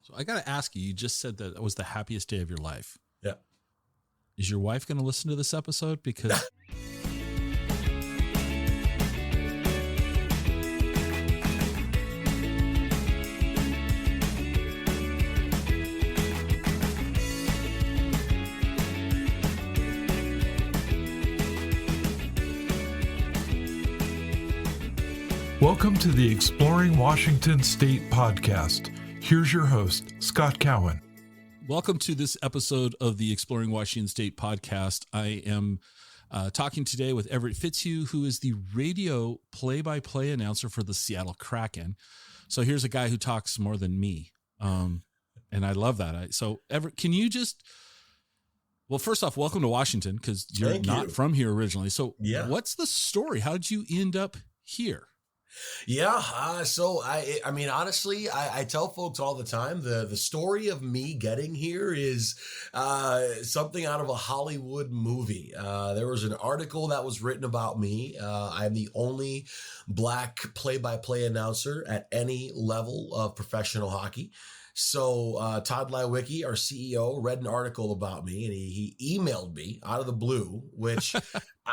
So I got to ask you, you just said that it was the happiest day of your life. Yeah. Is your wife going to listen to this episode? Because Welcome to the Exploring Washington State podcast. Here's your host, Scott Cowan. welcome to this episode of the Exploring Washington State podcast. I am talking today with Everett Fitzhugh, who is the radio play-by-play announcer for the Seattle Kraken. So here's a guy who talks more than me. And I love that. So Everett, can you just, well, first off, welcome to Washington, because you're not from here originally. So what's the story? How did you end up here? So I mean, honestly, I tell folks all the time, the story of me getting here is something out of a Hollywood movie. There was an article that was written about me. I'm the only Black play-by-play announcer at any level of professional hockey. So Todd Lewicki, our CEO, read an article about me, and he emailed me out of the blue, which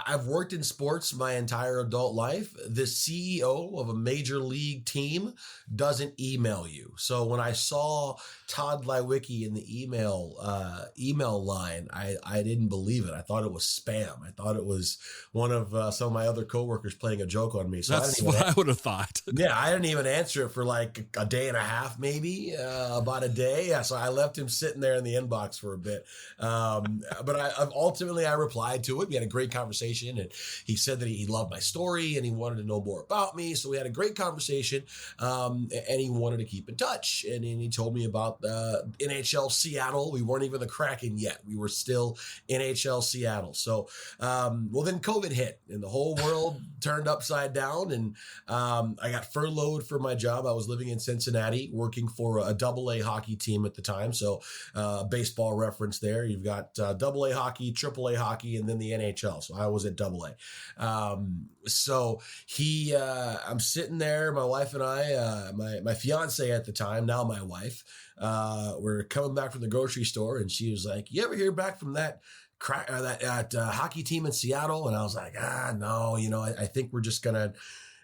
I've worked in sports my entire adult life. The CEO of a major league team doesn't email you. So when I saw Todd Lewicki in the email line, I didn't believe it. I thought it was spam. I thought it was one of some of my other coworkers playing a joke on me. So that's what I would have thought. Yeah, I didn't even answer it for like a day and a half, maybe about a day. Yeah, so I left him sitting there in the inbox for a bit. But I replied to it. We had a great conversation. And he said that he loved my story and he wanted to know more about me. So we had a great conversation, and he wanted to keep in touch. And he told me about NHL Seattle. We weren't even the Kraken yet. We were still NHL Seattle. So, then COVID hit and the whole world turned upside down. And I got furloughed for my job. I was living in Cincinnati working for a AA hockey team at the time. So baseball reference there. You've got AA hockey, AAA hockey, and then the NHL. So I was at AA. So I'm sitting there, my wife and I, my fiance at the time, now my wife, we're coming back from the grocery store, and she was like, "You ever hear back from that hockey team in Seattle?" And I was like, no, I think we're just gonna,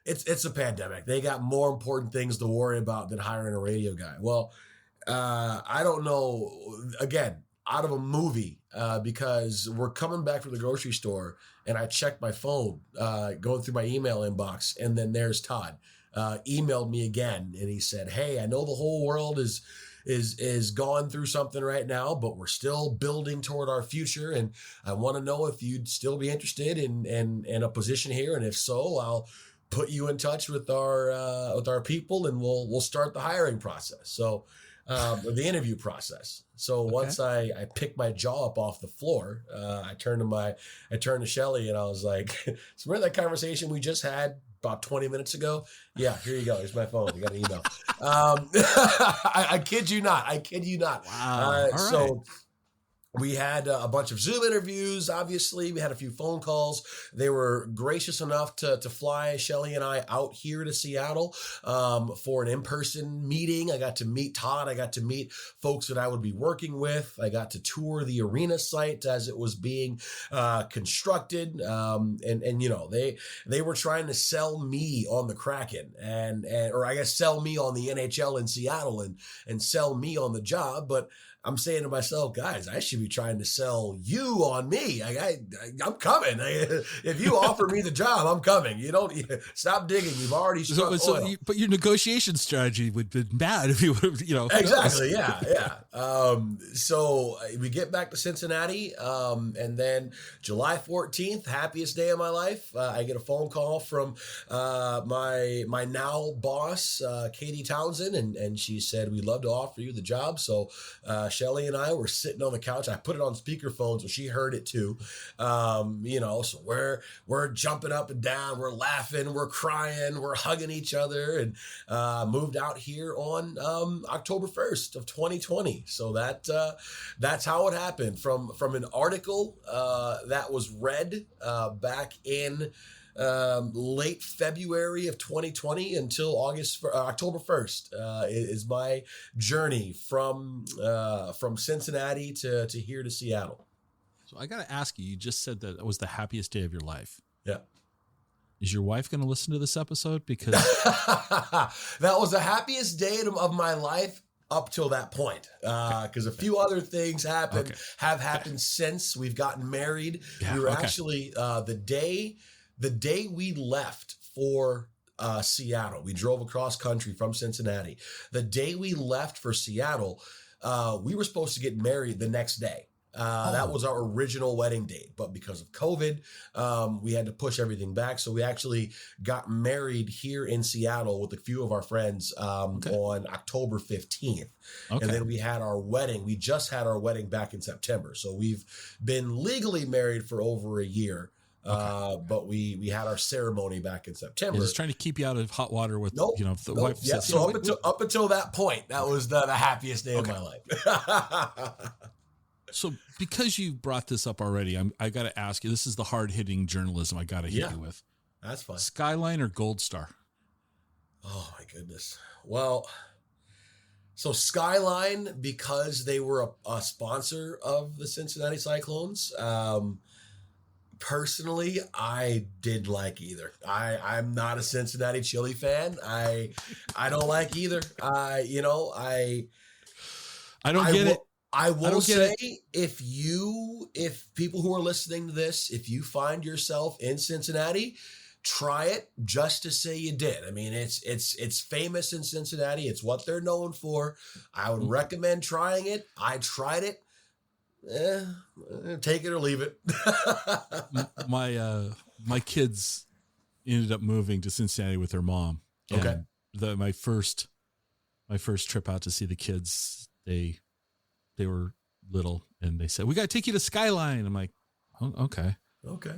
it's a pandemic. They got more important things to worry about than hiring a radio guy. Well, I don't know, again, out of a movie, because we're coming back from the grocery store and I checked my phone, going through my email inbox, and then there's Todd, emailed me again, and he said, "Hey, I know the whole world is going through something right now, but we're still building toward our future. And I want to know if you'd still be interested in a position here. And if so, I'll put you in touch with our people, and we'll start the hiring process." So, the interview process. So once I picked my jaw up off the floor, I turned to Shelly, and I was like, "So remember that conversation we just had about 20 minutes ago? Yeah, here you go. Here's my phone. You got an email." I kid you not. Wow. All So right. we had a bunch of Zoom interviews. Obviously, we had a few phone calls. They were gracious enough to fly Shelly and I out here to Seattle for an in-person meeting. I got to meet Todd. I got to meet folks that I would be working with. I got to tour the arena site as it was being constructed. They were trying to sell me on the Kraken or I guess sell me on the NHL in Seattle and sell me on the job. But I'm saying to myself, guys, I should be trying to sell you on me. I'm coming. If you offer me the job, I'm coming. You don't stop digging. You've already struck oil. But your negotiation strategy would have been bad if you would have, Exactly. Yeah. So we get back to Cincinnati, and then July 14th, happiest day of my life. I get a phone call from my now boss, Katie Townsend, and she said, "We'd love to offer you the job." So Shelly and I were sitting on the couch. I put it on speakerphone so she heard it too. So we're jumping up and down, we're laughing, we're crying, we're hugging each other, and moved out here on October 1st of 2020. So that's how it happened from an article that was read back in late February of 2020 until October 1st is my journey from Cincinnati to here to Seattle. So I got to ask you, you just said that it was the happiest day of your life. Yeah. Is your wife going to listen to this episode? Because that was the happiest day of my life up till that point. Because a few other things have happened since we've gotten married. Yeah, we were actually the day we left for Seattle, we drove across country from Cincinnati. The day we left for Seattle, we were supposed to get married the next day. That was our original wedding date, but because of COVID, we had to push everything back. So we actually got married here in Seattle with a few of our friends on October 15th. And then we had our wedding. We just had our wedding back in September. So we've been legally married for over a year. But we had our ceremony back in September. Just trying to keep you out of hot water with the wife. Yeah. So up until that point, that was the happiest day of my life. So because you brought this up already, I got to ask you, this is the hard hitting journalism I got to hit you with. That's fine. Skyline or Gold Star? Oh my goodness. Well, so Skyline, because they were a sponsor of the Cincinnati Cyclones, personally, I did like either. I'm not a Cincinnati chili fan. I don't like either. I don't get it. I will say, if people who are listening to this, if you find yourself in Cincinnati, try it just to say you did. I mean, it's famous in Cincinnati. It's what they're known for. I would recommend trying it. I tried it. Take it or leave it. My kids ended up moving to Cincinnati with their mom. Okay. My first trip out to see the kids, they were little and they said, "We got to take you to Skyline." I'm like, "Oh, okay." Okay.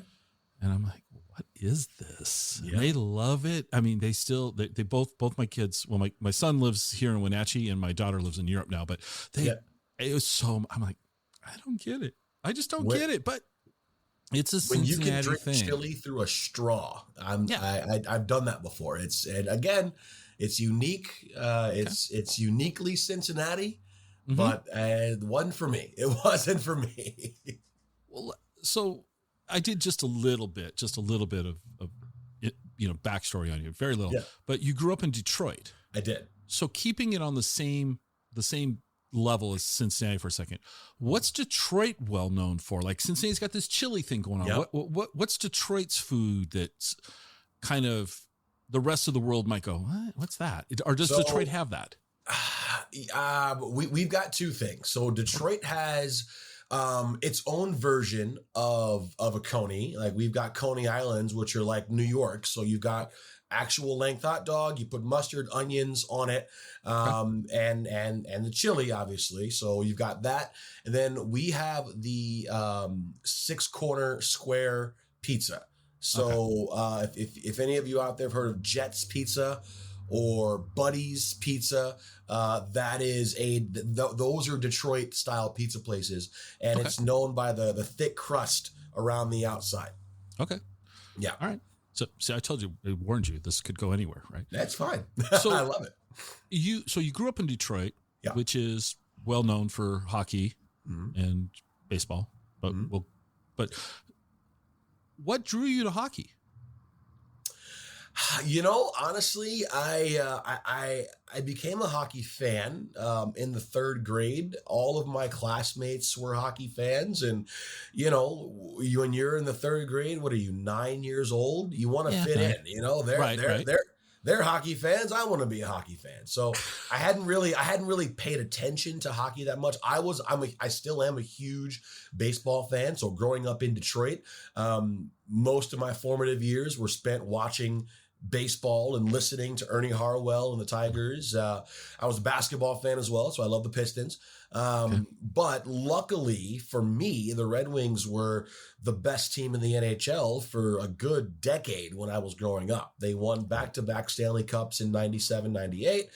And I'm like, "What is this?" Yeah. And they love it. I mean, they both my kids, well, my son lives here in Wenatchee and my daughter lives in Europe now, but it was so, I'm like, I don't get it. I just don't get it, but it's a Cincinnati thing. When you can drink chili through a straw, I've done that before. It's unique. It's uniquely Cincinnati. Mm-hmm. But it wasn't for me. It wasn't for me. Well, so I did just a little bit of backstory on you, very little. Yeah. But you grew up in Detroit. I did. So keeping it on the same level as Cincinnati for a second, what's Detroit well known for? Like Cincinnati's got this chili thing going on. Yep. What's Detroit's food that's kind of the rest of the world might go, what's that? Or does Detroit have that? We've got two things. So Detroit has its own version of a coney. Like we've got Coney Islands, which are like New York. So you've got actual length hot dog. You put mustard, onions on it, and the chili, obviously. So you've got that, and then we have the 6-corner square pizza. So if any of you out there have heard of Jet's Pizza or Buddy's Pizza, those are Detroit style pizza places, and it's known by the thick crust around the outside. Okay. Yeah. All right. So see, I told you, I warned you, this could go anywhere, right? That's fine. So I love it. You grew up in Detroit, which is well known for hockey and baseball, but what drew you to hockey? Honestly, I became a hockey fan in the 3rd grade. All of my classmates were hockey fans, and when you're in the 3rd grade, what are you, 9 years old? You want to fit in. They're hockey fans. I want to be a hockey fan. So I hadn't really paid attention to hockey that much. I still am a huge baseball fan. So growing up in Detroit, most of my formative years were spent watching baseball and listening to Ernie Harwell and the Tigers. I was a basketball fan as well, so I love the Pistons. But luckily for me, the Red Wings were the best team in the NHL for a good decade when I was growing up. They won back-to-back Stanley Cups in 97, 98.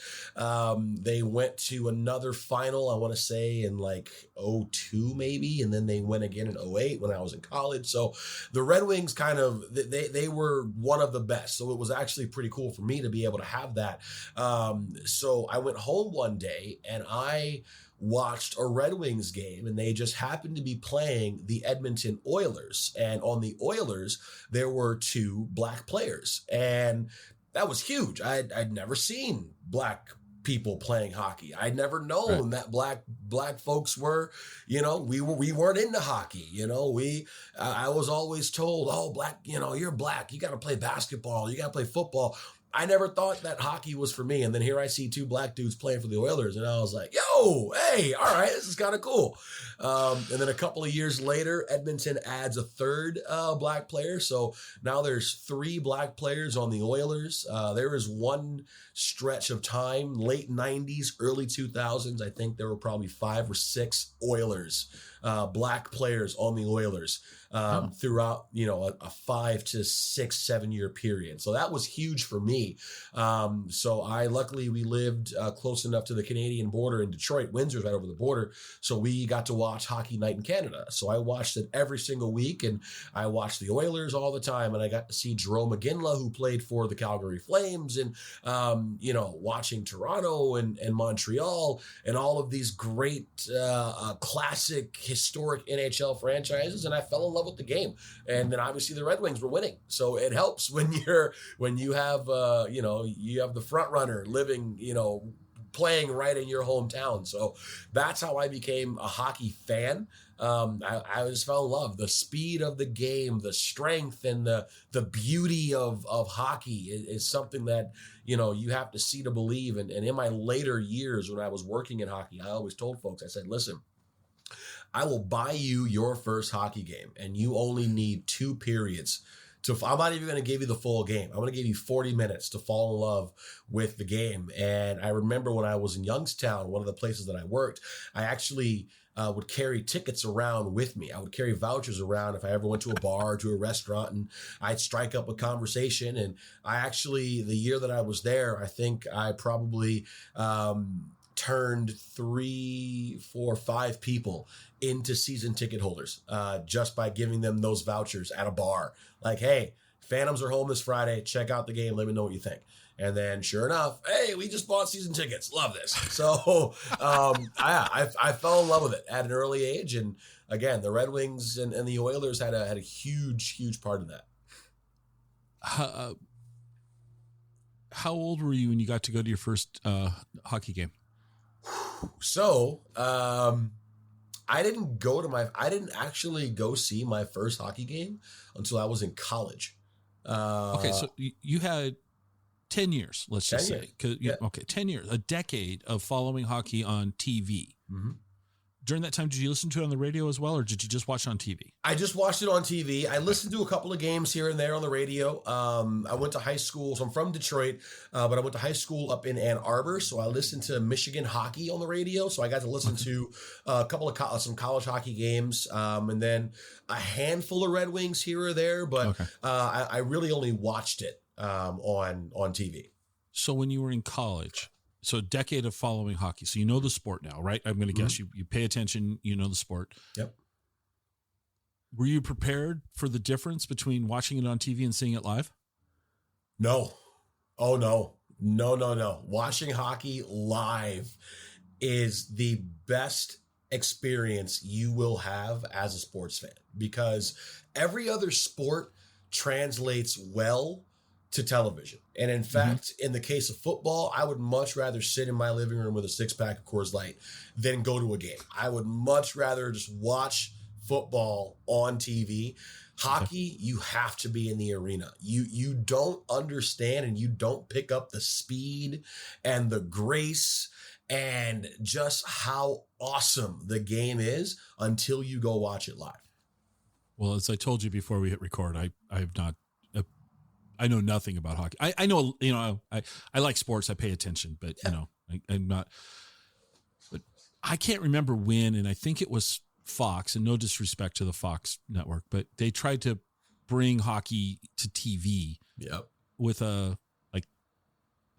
They went to another final, I want to say, in like 02 maybe, and then they went again in 08 when I was in college. So the Red Wings kind of, they were one of the best. So it was actually pretty cool for me to be able to have that. So I went home one day and I watched a Red Wings game, and they just happened to be playing the Edmonton Oilers. And on the Oilers, there were 2 black players, and that was huge. I'd never seen black people playing hockey. I'd never known that black folks were, we weren't into hockey. I was always told, oh, black, you're black, you got to play basketball, you got to play football. I never thought that hockey was for me. And then here I see 2 black dudes playing for the Oilers. And I was like, yo, hey, all right, this is kind of cool. And then a couple of years later, Edmonton adds a 3rd black player. So now there's 3 black players on the Oilers. There was one stretch of time, late 90s, early 2000s. I think there were probably 5 or 6 Oilers, black players on the Oilers. Throughout, a 5 to 6, 7 year period. So that was huge for me. So luckily we lived close enough to the Canadian border in Detroit. Windsor's right over the border. So we got to watch Hockey Night in Canada. So I watched it every single week, and I watched the Oilers all the time. And I got to see Jarome Iginla, who played for the Calgary Flames, and, watching Toronto and Montreal and all of these great classic historic NHL franchises. And I fell in love with the game. And then obviously the Red Wings were winning. So it helps when you have you have the front runner living, playing right in your hometown. So that's how I became a hockey fan. I just fell in love. The speed of the game, the strength, and the beauty of hockey is something that, you have to see to believe. And in my later years when I was working in hockey, I always told folks, I said, listen, I will buy you your first hockey game, and you only need 2 periods. I'm not even going to give you the full game. I'm going to give you 40 minutes to fall in love with the game. And I remember when I was in Youngstown, one of the places that I worked, I actually would carry tickets around with me. I would carry vouchers around if I ever went to a bar or to a restaurant, and I'd strike up a conversation. And I actually, the year that I was there, I think I probably turned 3, 4, 5 people into season ticket holders just by giving them those vouchers at a bar. Like, hey, Phantoms are home this Friday. Check out the game. Let me know what you think. And then sure enough, hey, we just bought season tickets. Love this. So I fell in love with it at an early age. And again, the Red Wings and the Oilers had a huge, huge part in that. How old were you when you got to go to your first hockey game? So I didn't actually go see my first hockey game until I was in college. Okay, so you had 10 years, let's just say. Yeah. Okay, 10 years, a decade of following hockey on TV. Mm-hmm. During that time, did you listen to it on the radio as well, or did you just watch it on TV? I just watched it on TV. I listened to a couple of games here and there on the radio. I went to high school. So I'm from Detroit, but I went to high school up in Ann Arbor. So I listened to Michigan hockey on the radio. So I got to listen to a couple of some college hockey games, and then a handful of Red Wings here or there. But I really only watched it on TV. So when you were in college, so a decade of following hockey. So you know the sport now, right? I'm going to guess you pay attention, you know the sport. Yep. Were you prepared for the difference between watching it on TV and seeing it live? No. Oh, no. No. Watching hockey live is the best experience you will have as a sports fan, because every other sport translates well to television. And in fact, in the case of football, I would much rather sit in my living room with a 6-pack of Coors Light than go to a game. I would much rather just watch football on TV. Hockey, you have to be in the arena. You don't understand and you don't pick up the speed and the grace and just how awesome the game is until you go watch it live. Well, as I told you before we hit record, I have not I know nothing about hockey. I know, I like sports. I pay attention, but I'm not, but I can't remember when, and I think it was Fox, and no disrespect to the Fox network, but they tried to bring hockey to TV with an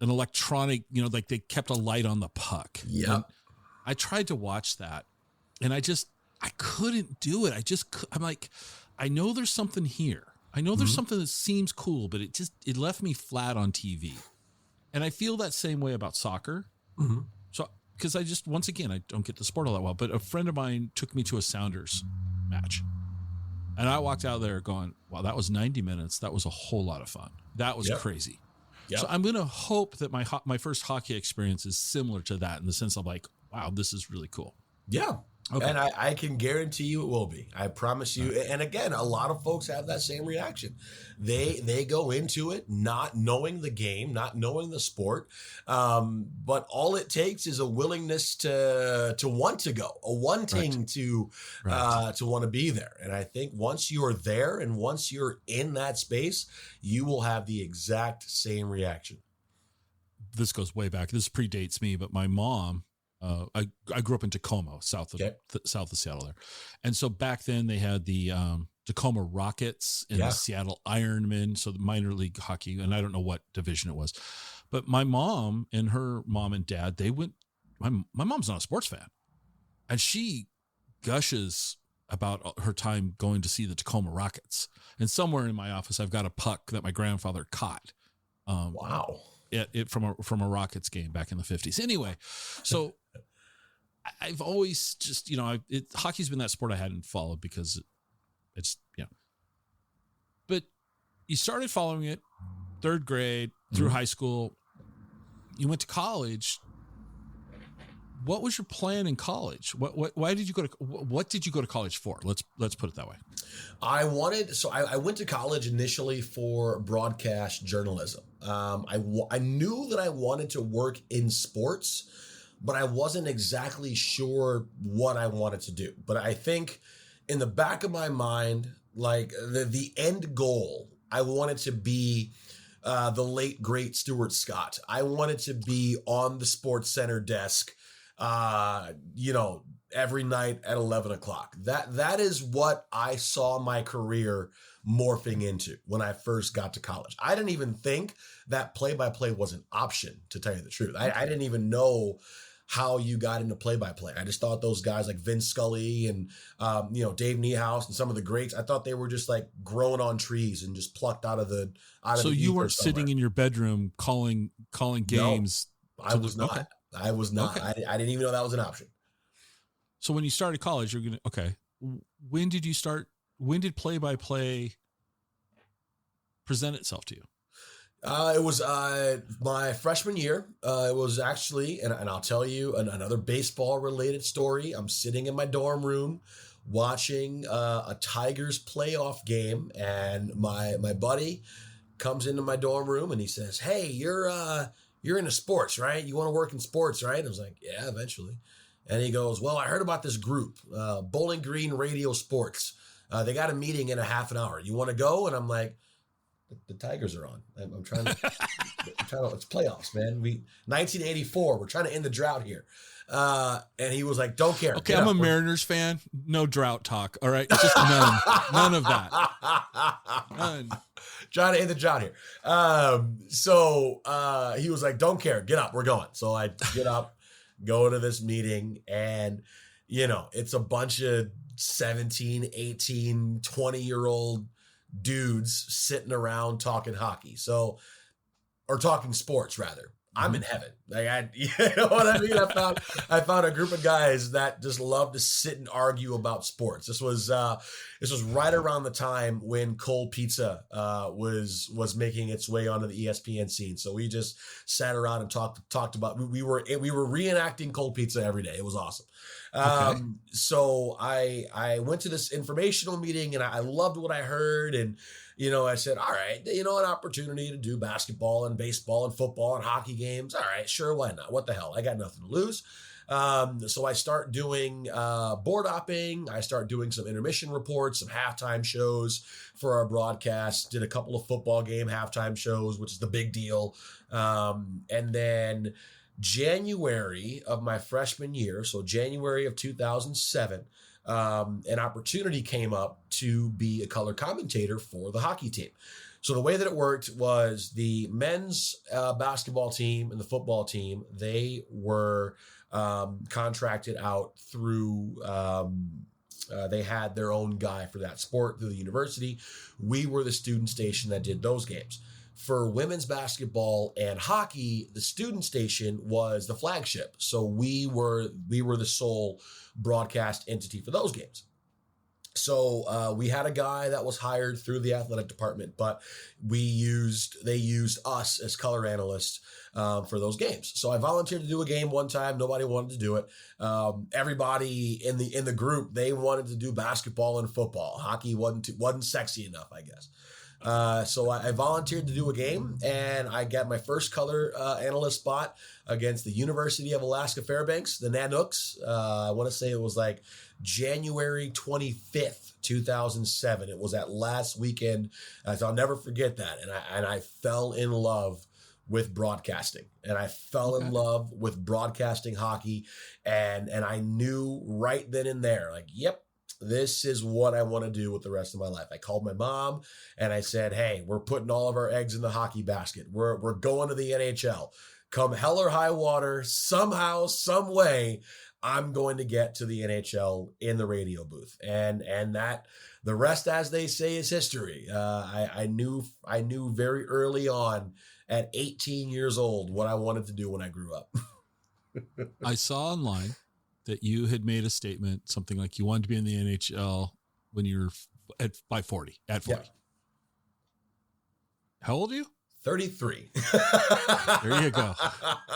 electronic, like they kept a light on the puck. Yep. I tried to watch that and I couldn't do it. I'm like, I know there's something here. I know there's something that seems cool, but it left me flat on TV. And I feel that same way about soccer. Mm-hmm. So, because once again, I don't get the sport all that well, but a friend of mine took me to a Sounders match. And I walked out there going, wow, that was 90 minutes. That was a whole lot of fun. That was crazy. Yep. So I'm going to hope that my first hockey experience is similar to that in the sense of like, wow, this is really cool. Yeah. Okay. And I can guarantee you it will be. I promise you. And again, a lot of folks have that same reaction. They go into it not knowing the game, not knowing the sport. But all it takes is a willingness to want to go, a wanting to want to be there. And I think once you're there and once you're in that space, you will have the exact same reaction. This goes way back. This predates me, but my mom, I grew up in Tacoma, south of Seattle there. And so back then they had the Tacoma Rockets and the Seattle Ironmen, so the minor league hockey, and I don't know what division it was. But my mom and her mom and dad, they went, my mom's not a sports fan. And she gushes about her time going to see the Tacoma Rockets. And somewhere in my office, I've got a puck that my grandfather caught. Wow. It from a Rockets game back in the 50s. Anyway, so I've always just, hockey's been that sport I hadn't followed because it's, but you started following it third grade through high school. You went to college. What was your plan in college? What did you go to college for? Let's put it that way. I went to college initially for broadcast journalism. I knew that I wanted to work in sports, but I wasn't exactly sure what I wanted to do. But I think in the back of my mind, like the end goal, I wanted to be the late, great Stuart Scott. I wanted to be on the Sports Center desk, every night at 11 o'clock. That is what I saw my career morphing into when I first got to college. I didn't even think that play-by-play was an option, to tell you the truth. I didn't even know how you got into play-by-play. I just thought those guys like Vince Scully and, Dave Niehaus and some of the greats, I thought they were just like growing on trees and just plucked out of the So you weren't sitting in your bedroom calling games? No, I was not. Okay. I was not. Okay. I didn't even know that was an option. So when you started college, you're going to, okay. When did you start? When did play-by-play present itself to you? It was my freshman year. It was actually, and I'll tell you another baseball related story. I'm sitting in my dorm room watching a Tigers playoff game, and my buddy comes into my dorm room and he says, "Hey, you're into sports, right? You want to work in sports, right?" I was like, "Yeah, eventually." And he goes, "Well, I heard about this group, Bowling Green Radio Sports. They got a meeting in a half an hour. You want to go?" And I'm like, "The Tigers are on. I'm trying to, it's playoffs, man. 1984, we're trying to end the drought here." And he was like, "Don't care." Okay, I'm a Mariners fan. No drought talk. All right. Just none of that. None. Trying to end the drought here. So he was like, "Don't care. Get up. We're going." So I get up, go to this meeting, and, it's a bunch of 17, 18, 20-year-old dudes sitting around talking hockey. Or talking sports rather. I'm in heaven. Like you know what I mean? I found a group of guys that just love to sit and argue about sports. This was right around the time when cold pizza was making its way onto the ESPN scene. So we just sat around and talked about. We were reenacting cold pizza every day. It was awesome. Okay. So I went to this informational meeting and I loved what I heard, and I said, all right, an opportunity to do basketball and baseball and football and hockey games. All right, sure, why not? What the hell? I got nothing to lose. So I start doing board opping. I start doing some intermission reports, some halftime shows for our broadcast. Did a couple of football game halftime shows, which is the big deal. And then January of my freshman year, so January of 2007, an opportunity came up to be a color commentator for the hockey team. So the way that it worked was the men's basketball team and the football team, they were contracted out through, they had their own guy for that sport through the university. We were the student station that did those games. For women's basketball and hockey, the student station was the flagship. So we were the sole broadcast entity for those games. So we had a guy that was hired through the athletic department, but they used us as color analysts for those games. So I volunteered to do a game one time. Nobody wanted to do it. Everybody in the group, they wanted to do basketball and football. Hockey wasn't sexy enough, I guess. So I volunteered to do a game, and I got my first color analyst spot against the University of Alaska Fairbanks, the Nanooks. I want to say it was like January 25th, 2007. It was that last weekend. So I'll never forget that. And I fell in love with broadcasting, and I fell in love with broadcasting hockey. And I knew right then and there, like, yep, this is what I want to do with the rest of my life. I called my mom and I said, hey, we're putting all of our eggs in the hockey basket. We're going to the NHL. Come hell or high water, somehow, some way, I'm going to get to the NHL in the radio booth. And that the rest, as they say, is history. I knew very early on at 18 years old what I wanted to do when I grew up. I saw online that you had made a statement, something like you wanted to be in the NHL when you were at 40. Yeah. How old are you? 33. There you go.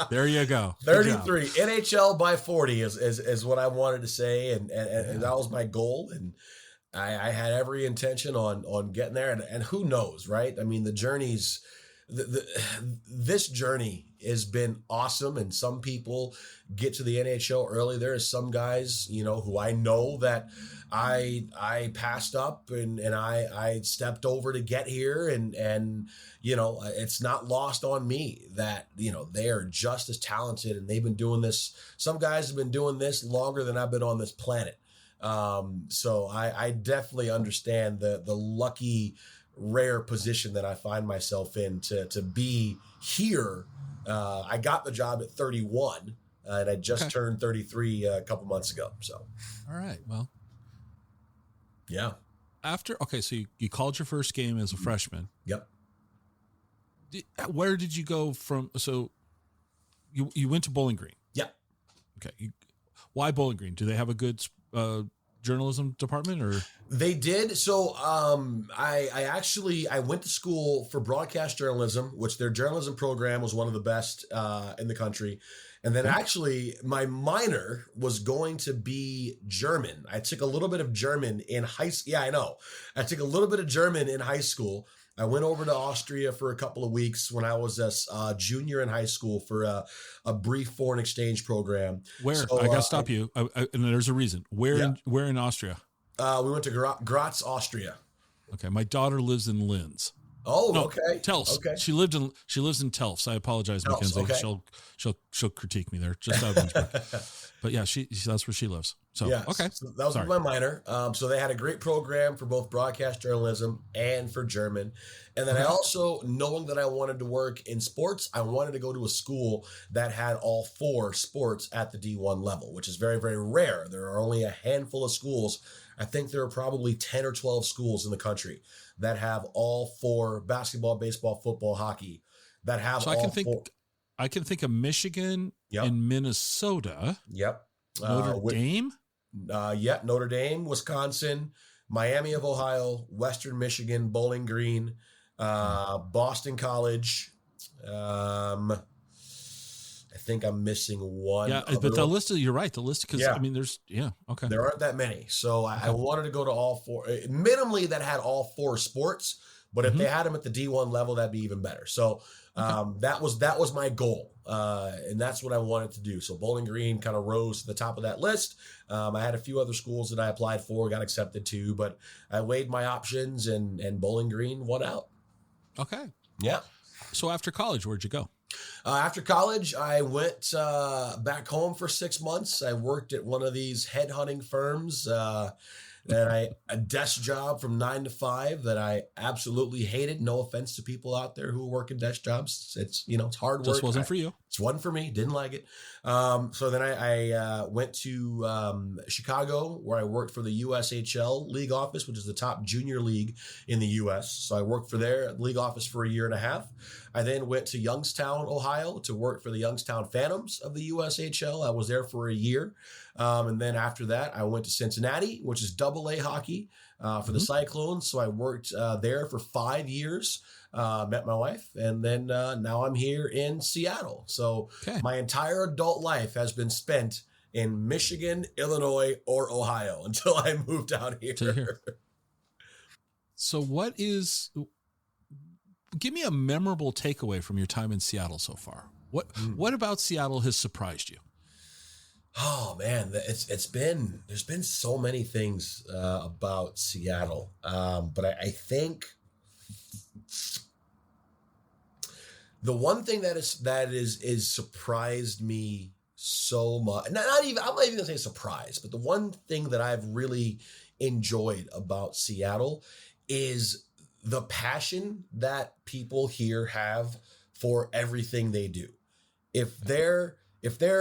33. NHL by 40 is what I wanted to say. And that was my goal. And I had every intention on getting there. And who knows, right? I mean, the journey's, this journey has been awesome, and some people get to the NHL early. There are some guys, who I know that I passed up and I stepped over to get here, and it's not lost on me that they are just as talented, and they've been doing this. Some guys have been doing this longer than I've been on this planet. So I definitely understand the lucky, rare position that I find myself in to be here. I got the job at 31, and I just turned 33 a couple months ago. So, all right, well, yeah. So you called your first game as a freshman. Yep. Where did you go from? So you went to Bowling Green. Yep. Okay. Why Bowling Green? Do they have a good journalism department, or? They did. So I went to school for broadcast journalism, which their journalism program was one of the best in the country. And then actually my minor was going to be German. I took a little bit of German in high school. Yeah, I know. I took a little bit of German in high school. I went over to Austria for a couple of weeks when I was a junior in high school for a brief foreign exchange program. Where? So, I got to stop you. And there's a reason. Where in Austria? We went to Graz, Austria. Okay. My daughter lives in Linz. Oh, no, okay. Telfs. Okay. She lives in Telfs. I apologize, Telfs, Mackenzie. okay. She'll critique me there. Just out of Lynchburg. But yeah, that's where she lives. So yeah, okay. So that was my minor. So they had a great program for both broadcast journalism and for German. And then I also, knowing that I wanted to work in sports, I wanted to go to a school that had all 4 sports at the D1 level, which is very, very rare. There are only a handful of schools. I think there are probably 10 or 12 schools in the country that have all 4: basketball, baseball, football, hockey, that have so all 4. I can think of Michigan and Minnesota. Yep. Notre Dame? Notre Dame, Wisconsin, Miami of Ohio, Western Michigan, Bowling Green, Boston College. I think I'm missing one. Yeah, but the list, you're right. The list, because I mean, okay. There aren't that many. So I wanted to go to all 4, minimally that had all 4 sports, but if they had them at the D1 level, that'd be even better. So That was my goal. And that's what I wanted to do. So Bowling Green kind of rose to the top of that list. I had a few other schools that I applied for, got accepted to, but I weighed my options and Bowling Green won out. Okay. Yeah. So after college, where'd you go? After college, I went back home for 6 months. I worked at one of these headhunting firms. A desk job from 9 to 5 that I absolutely hated. No offense to people out there who work in desk jobs. It's hard work. Just wasn't for you. It's one for me. Didn't like it. So then I went to Chicago, where I worked for the USHL league office, which is the top junior league in the U.S. So I worked for their league office for a year and a half. I then went to Youngstown, Ohio, to work for the Youngstown Phantoms of the USHL. I was there for a year. And then after that, I went to Cincinnati, which is AA hockey for the Cyclones. So I worked there for 5 years, met my wife, and then now I'm here in Seattle. So my entire adult life has been spent in Michigan, Illinois, or Ohio until I moved out here. So give me a memorable takeaway from your time in Seattle so far. What about Seattle has surprised you? Oh man, there's been so many things about Seattle, but I think the one thing that is surprised me so much. I'm not even gonna say surprised, but the one thing that I've really enjoyed about Seattle is the passion that people here have for everything they do. If they're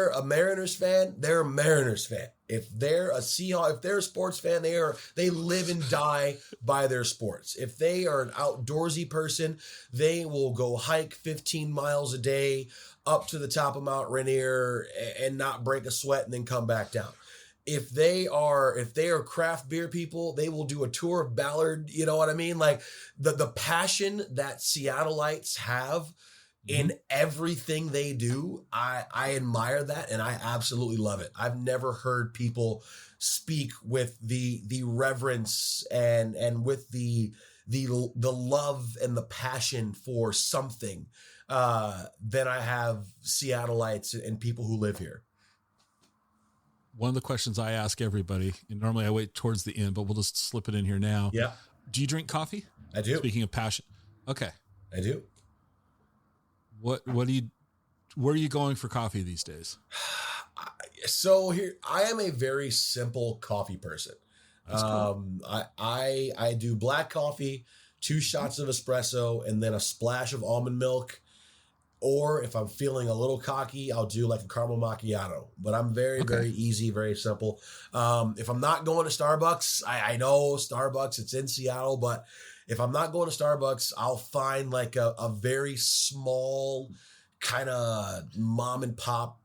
a Mariners fan, they're a Mariners fan. If they're a Seahawks, if they're a sports fan, they live and die by their sports. If they are an outdoorsy person, they will go hike 15 miles a day up to the top of Mount Rainier and not break a sweat and then come back down. If they are craft beer people, they will do a tour of Ballard. You know what I mean? Like the passion that Seattleites have in everything they do, I admire that, and I absolutely love it. I've never heard people speak with the reverence and with the love and the passion for something than I have Seattleites and people who live here. One of the questions I ask everybody, and normally I wait towards the end, but we'll just slip it in here now. Yeah. Do you drink coffee? I do. Speaking of passion. Okay. I do. Where are you going for coffee these days? So here, I am a very simple coffee person. That's cool. I do black coffee, 2 shots of espresso, and then a splash of almond milk. Or if I'm feeling a little cocky, I'll do like a caramel macchiato. But I'm very easy, very simple. If I'm not going to Starbucks, I know Starbucks, it's in Seattle, but if I'm not going to Starbucks, I'll find like a very small kind of mom and pop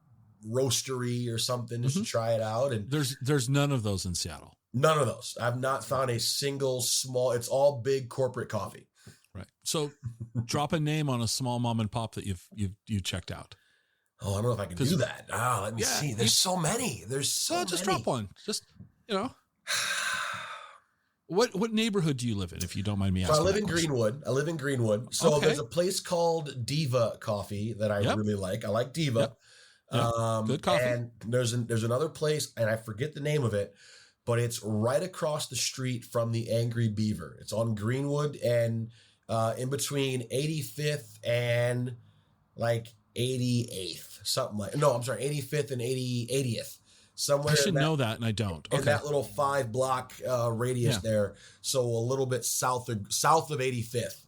roastery or something just to try it out. And there's none of those in Seattle. None of those. I've not found a single small. It's all big corporate coffee. Right. So drop a name on a small mom and pop that you've checked out. Oh, I don't know if I can do that. Let me see. There's so many. Just drop one. Just, What neighborhood do you live in, if you don't mind me asking? So I live in Greenwood. So there's a place called Diva Coffee that I really like. I like Diva. Good coffee. And there's another place, and I forget the name of it, but it's right across the street from the Angry Beaver. It's on Greenwood and in between 85th and like 88th, something like. No, I'm sorry, 85th and 80th. Somewhere I should know that, and I don't. In that little 5-block radius there, so a little bit south of 85th.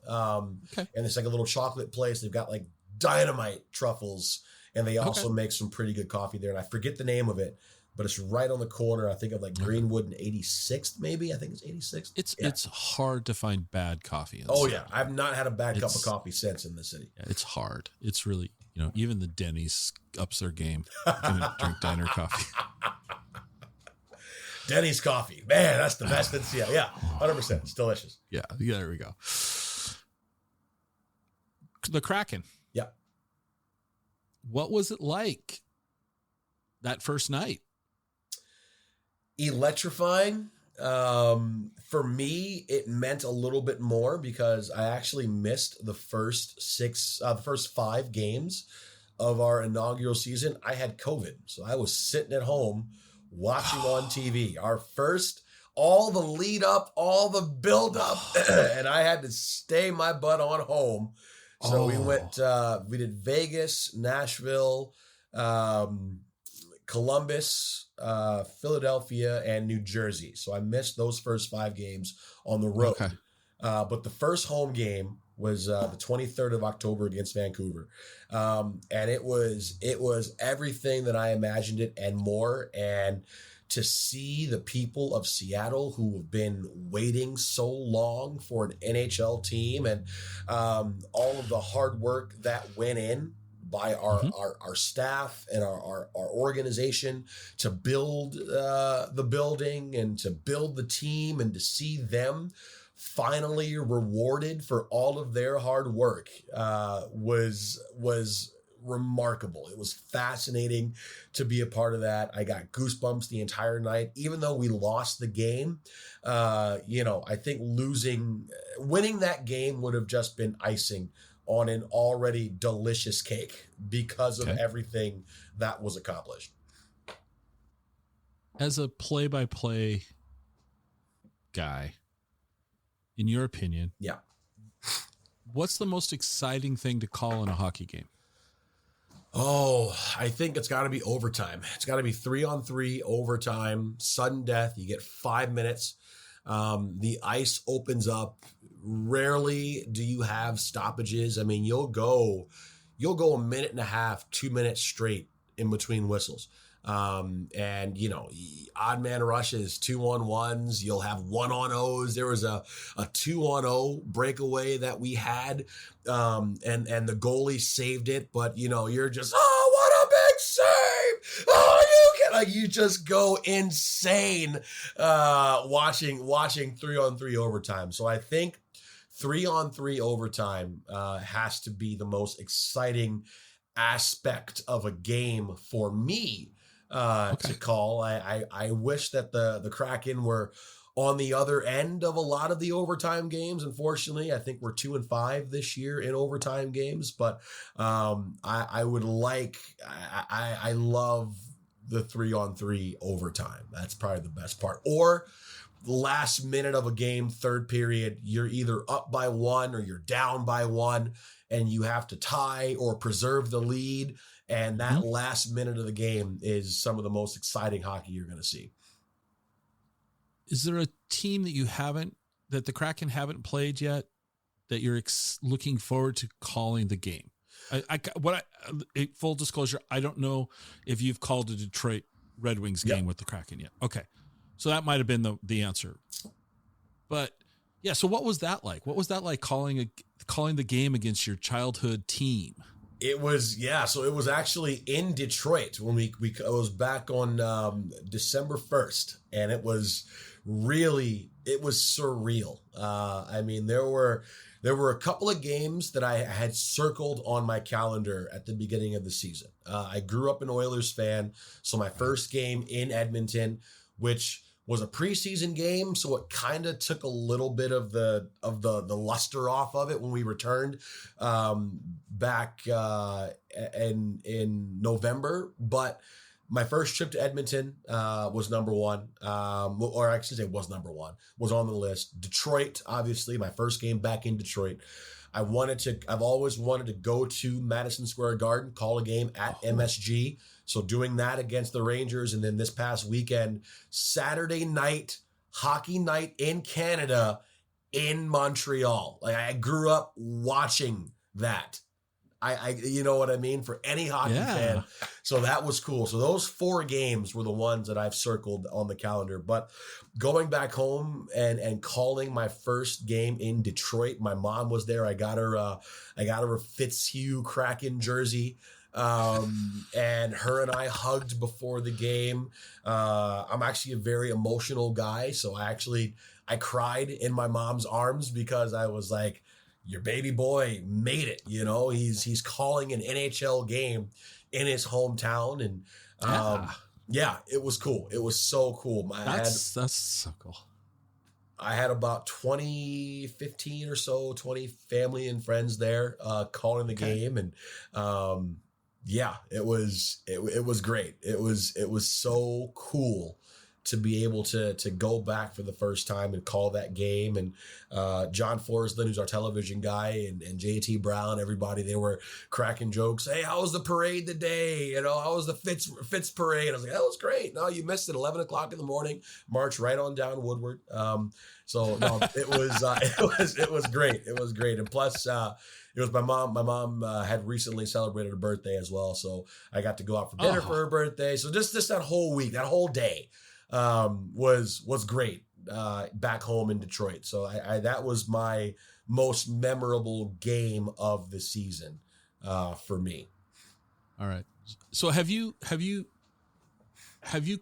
And it's like a little chocolate place. They've got like dynamite truffles, and they also make some pretty good coffee there. And I forget the name of it, but it's right on the corner. I think of like Greenwood and 86th, maybe. I think it's 86th. It's hard to find bad coffee. Yeah, I've not had a bad cup of coffee since in the city. Yeah, it's hard. It's really. Even the Denny's ups their game. Gonna drink diner coffee. Denny's coffee. Man, that's the best in Seattle. Yeah, 100%. It's delicious. Yeah, there we go. The Kraken. Yeah. What was it like that first night? Electrifying. For me, it meant a little bit more because I actually missed the first 5 games of our inaugural season. I had COVID, so I was sitting at home watching on TV. All the lead up, all the build up, and I had to stay my butt on home. So we did Vegas, Nashville, Columbus, Philadelphia, and New Jersey. So I missed those first 5 games on the road. Okay. But the first home game was the 23rd of October against Vancouver. And it was everything that I imagined it and more. And to see the people of Seattle who have been waiting so long for an NHL team and all of the hard work that went in by our staff and our organization to build the building and to build the team and to see them finally rewarded for all of their hard work was remarkable. It was fascinating to be a part of that. I got goosebumps the entire night, even though we lost the game. I think winning that game would have just been icing on an already delicious cake because of everything that was accomplished. As a play-by-play guy, in your opinion, what's the most exciting thing to call in a hockey game? Oh, I think it's got to be overtime. It's got to be 3-on-3 overtime, sudden death. You get 5 minutes. The ice opens up. Rarely do you have stoppages. I mean, you'll go a minute and a half, 2 minutes straight in between whistles. Odd man rushes, 2-on-1s. You'll have 1-on-0s. There was a 2-on-0 breakaway that we had, and the goalie saved it. But you're just, what a big save! You just go insane watching 3-on-3 overtime. So I think 3-on-3 overtime has to be the most exciting aspect of a game for me to call. I wish that the Kraken were on the other end of a lot of the overtime games. Unfortunately, I think we're 2-5 this year in overtime games, but I love the 3-on-3 overtime. That's probably the best part. Or last minute of a game, third period, you're either up by 1 or you're down by 1 and you have to tie or preserve the lead. And that last minute of the game is some of the most exciting hockey you're going to see. Is there a team that the Kraken haven't played yet that you're looking forward to calling the game? Full disclosure, I don't know if you've called a Detroit Red Wings game with the Kraken yet. Okay. So that might've been the answer, but yeah. So what was that like? What was that like calling the game against your childhood team? It was, so it was actually in Detroit when it was back on December 1st, and it was surreal. I mean, there were a couple of games that I had circled on my calendar at the beginning of the season. I grew up an Oilers fan, so my first game in Edmonton, which was a preseason game, so it kind of took a little bit of the luster off of it when we returned back in November. But my first trip to Edmonton was number one, or I should say was number one, was on the list. Detroit, obviously, my first game back in Detroit. I've always wanted to go to Madison Square Garden, call a game at MSG. So doing that against the Rangers, and then this past weekend, Saturday night, hockey night in Canada, in Montreal. Like, I grew up watching that. I you know what I mean? For any hockey fan. So that was cool. So those 4 games were the ones that I've circled on the calendar. But going back home and calling my first game in Detroit, my mom was there. I got her a Fitzhugh Kraken jersey. And her and I hugged before the game. I'm actually a very emotional guy. So I cried in my mom's arms because I was like, your baby boy made it, he's calling an NHL game in his hometown. And, it was cool. It was so cool. That's so cool. I had about 15 or so, 20 family and friends there calling the game. And yeah, it was great. It was so cool to be able to go back for the first time and call that game. And John Forsland, who's our television guy, and JT Brown, everybody, they were cracking jokes. Hey, how was the parade today? How was the Fitz parade? I was like, that was great. No, you missed it. 11 o'clock in the morning, march right on down Woodward. So no, it was great. It was great. And plus, it was my mom. My mom had recently celebrated her birthday as well. So I got to go out for dinner for her birthday. So just that whole week, that whole day, was great back home in Detroit. So I that was my most memorable game of the season for me. All right. So have you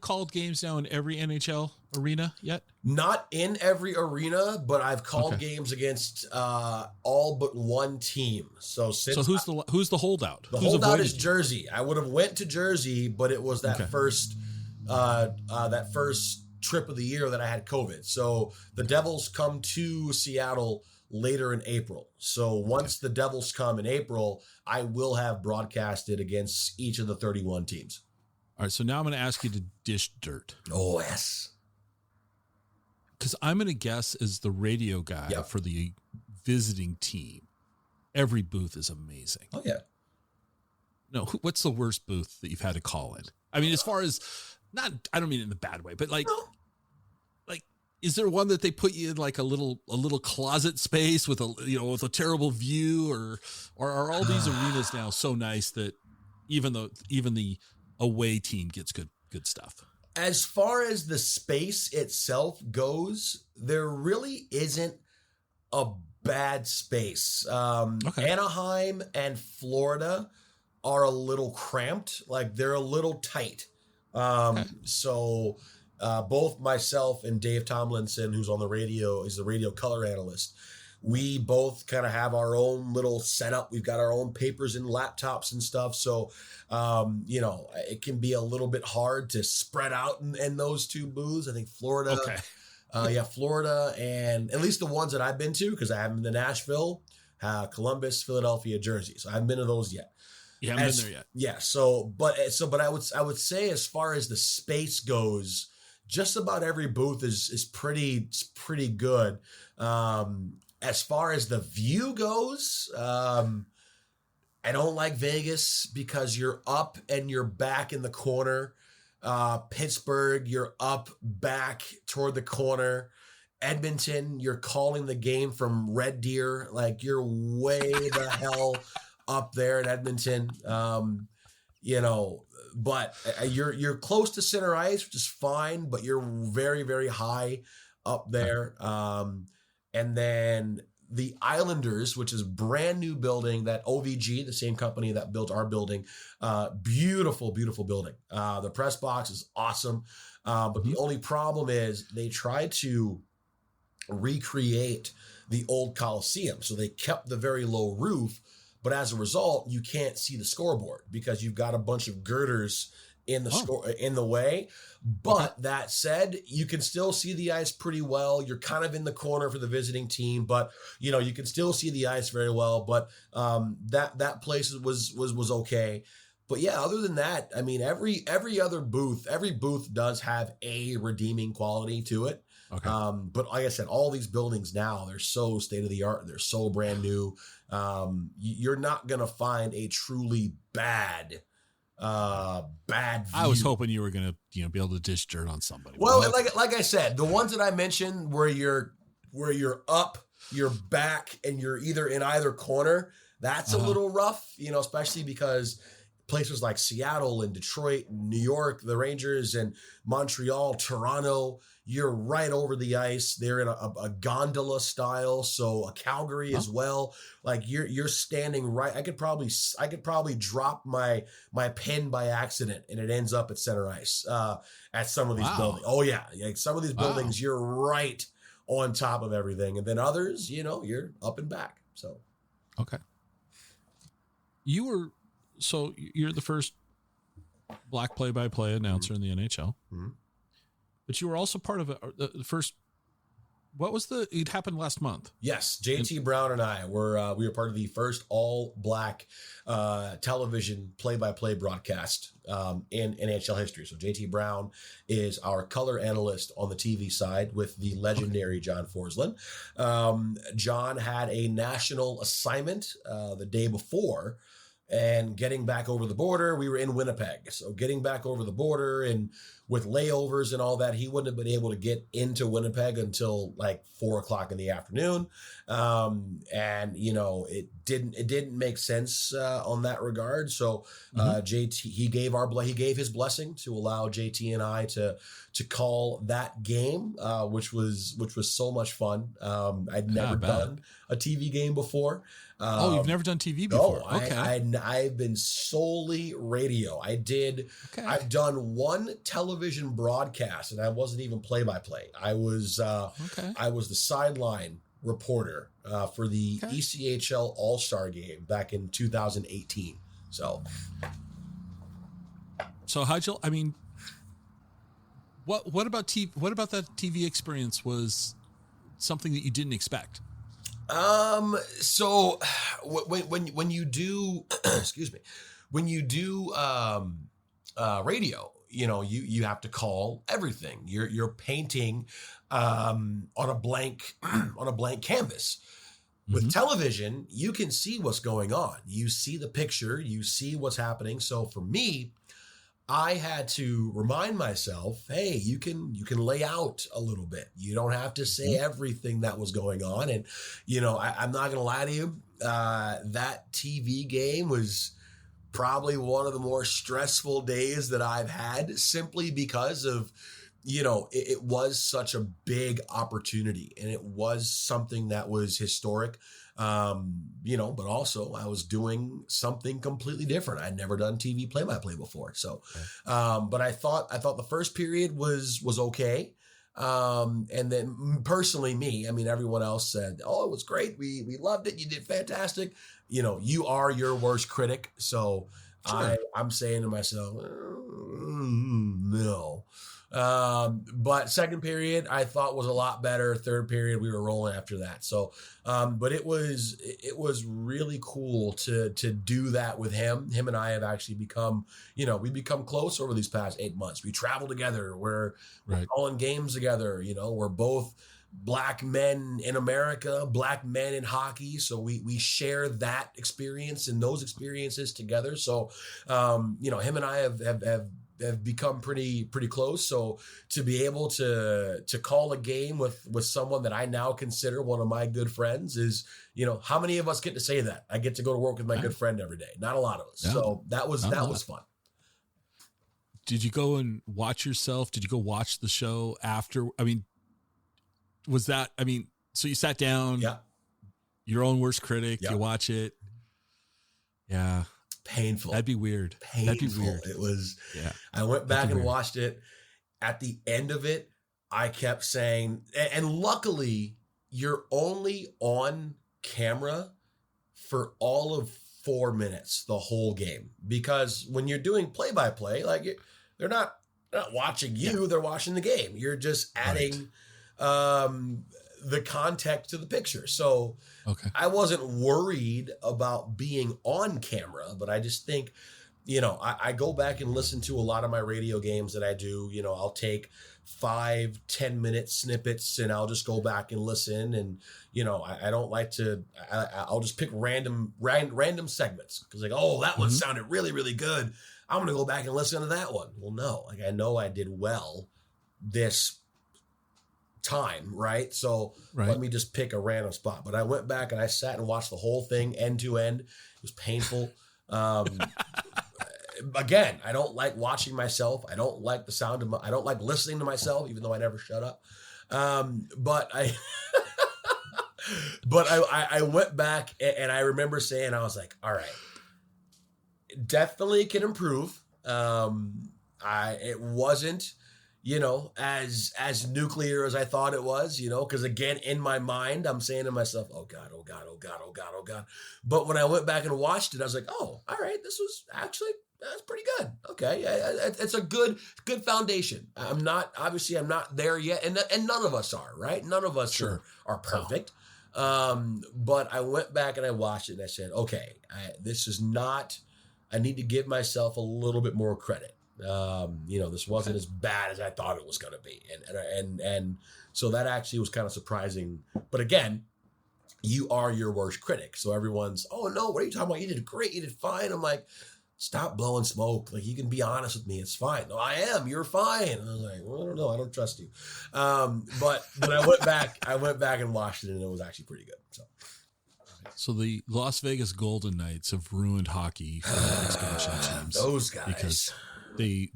called games now in every NHL arena yet? Not in every arena, but I've called games against all but one team. So who's the holdout? The holdout is Jersey. I would have went to Jersey, but it was that first trip of the year that I had COVID. So the Devils come to Seattle later in April. So once the Devils come in April, I will have broadcasted against each of the 31 teams. All right. So now I'm going to ask you to dish dirt. Oh, yes. Because I'm going to guess as the radio guy for the visiting team, every booth is amazing. Oh, yeah. No, what's the worst booth that you've had to call in? I mean, as far as I don't mean it in a bad way, but like, is there one that they put you in like a little closet space with a terrible view, or are all these arenas now so nice that even the away team gets good stuff? As far as the space itself goes, there really isn't a bad space. Anaheim and Florida are a little cramped, like they're a little tight. So both myself and Dave Tomlinson, who's on the radio, is the radio color analyst. We both kind of have our own little setup. We've got our own papers and laptops and stuff. So, it can be a little bit hard to spread out in those two booths. I think Florida, Florida, and at least the ones that I've been to, because I haven't been to Nashville, Columbus, Philadelphia, Jersey. So I haven't been to those yet. Yeah, I haven't been there yet. Yeah. But I would say as far as the space goes, just about every booth is pretty good. As far as the view goes, I don't like Vegas because you're up and you're back in the corner. Pittsburgh, you're up back toward the corner. Edmonton, you're calling the game from Red Deer. Like you're way the hell up there in Edmonton. But you're close to center ice, which is fine, but you're very, very high up there. And then the Islanders, which is a brand new building that OVG, the same company that built our building, beautiful, beautiful building. The press box is awesome. But the only problem is they tried to recreate the old Coliseum. So they kept the very low roof, but as a result, you can't see the scoreboard because you've got a bunch of girders in the in the way. But that said, you can still see the ice pretty well. You're kind of in the corner for the visiting team, but you can still see the ice very well. But that place was okay. But yeah, other than that, I mean, every booth does have a redeeming quality to it. Okay. But like I said, all these buildings now, they're so state of the art. They're so brand new. You're not going to find a truly bad view. I was hoping you were going to, be able to dish dirt on somebody. Well, like I said, the ones that I mentioned where you're up, you're back, and you're either in either corner, that's a little rough, especially because places like Seattle and Detroit, and New York, the Rangers, and Montreal, Toronto, you're right over the ice. They're in a gondola style, so a Calgary as well. Like you're standing right. I could probably drop my pen by accident and it ends up at center ice at some of these buildings. Oh yeah, some of these buildings you're right on top of everything, and then others, you're up and back. So okay, you're the first Black play-by-play announcer in the NHL. Mm-hmm. But you were also part of the first it happened last month. Yes, JT Brown and I we were part of the first all black television play-by-play broadcast in NHL history. So JT Brown is our color analyst on the TV side with the legendary John Forslund. John had a national assignment the day before, and getting back over the border, we were in Winnipeg. So getting back over the border and with layovers and all that, he wouldn't have been able to get into Winnipeg until like 4:00 in the afternoon. And it didn't make sense on that regard. So JT, he gave his blessing to allow JT and I to call that game, which was so much fun. I'd never done a TV game before. You've never done TV before? No, okay. I've been solely radio. I've done one television broadcast, and I wasn't even play-by-play. I was the sideline reporter for the ECHL All-Star game back in 2018. So how'd you? I mean, what about TV? What about that TV experience was something that you didn't expect? So when you do, excuse me, when you do, radio, you have to call everything. You're painting, on a blank canvas. With television, you can see what's going on. You see the picture, you see what's happening. So for me, I had to remind myself, hey, you can lay out a little bit. You don't have to say everything that was going on. And, I'm not going to lie to you. That TV game was probably one of the more stressful days that I've had, simply because of, it was such a big opportunity, and it was something that was historic. But also I was doing something completely different. I'd never done TV play-by-play before. So, but I thought the first period was okay. And then personally everyone else said, oh, it was great. We loved it. You did fantastic. You are your worst critic. So sure. I'm saying to myself, no. But second period I thought was a lot better. Third period we were rolling after that. So, but it was really cool to do that with him. Him and I have actually become close over these past 8 months. We travel together. We're calling games together. We're both Black men in America, Black men in hockey. So we share that experience and those experiences together. So, him and I have become pretty close. So to be able to call a game with someone that I now consider one of my good friends is, how many of us get to say that? I get to go to work with my good friend every day. Not a lot of us. Yeah. So that was fun. Did you go and watch yourself? Did you go watch the show after? I mean, so you sat down, your own worst critic, you watch it. Yeah. Painful. That'd be weird. That'd be weird. It was. Yeah. I went back and watched it. At the end of it, I kept saying, and luckily, you're only on camera for all of 4 minutes, the whole game, because when you're doing play-by-play, like they're not watching you, they're watching the game. You're just adding the context to the picture. So I wasn't worried about being on camera, but I just think, I go back and listen to a lot of my radio games that I do. I'll take 5-10 minute snippets and I'll just go back and listen. And, I don't like to, I'll just pick random segments because that one sounded really, really good. I'm going to go back and listen to that one. Well, no, I know I did well this time, right? So let me just pick a random spot. But I went back and I sat and watched the whole thing end to end. It was painful. Again, I don't like watching myself. I don't like the sound of I don't like listening to myself, even though I never shut up. But I went back and I remember saying, I was like, all right, definitely can improve. It wasn't, as nuclear as I thought it was, because again, in my mind, I'm saying to myself, oh God, oh God, oh God, oh God, oh God. But when I went back and watched it, I was like, oh, all right, this was actually That's pretty good. Okay, it's a good foundation. I'm not there yet, and none of us are, right? None of us are perfect. But I went back and I watched it and I said, okay, this is not. I need to give myself a little bit more credit. This wasn't as bad as I thought it was going to be, and so that actually was kind of surprising. But again, you are your worst critic, so everyone's, oh no, what are you talking about? You did great, you did fine. I'm like, stop blowing smoke. Like, you can be honest with me. It's fine. No, I am. You're fine. And I was like, well, I don't know. I don't trust you. But I went back and watched it, and it was actually pretty good. So the Las Vegas Golden Knights have ruined hockey for the expansion teams. Those guys, because they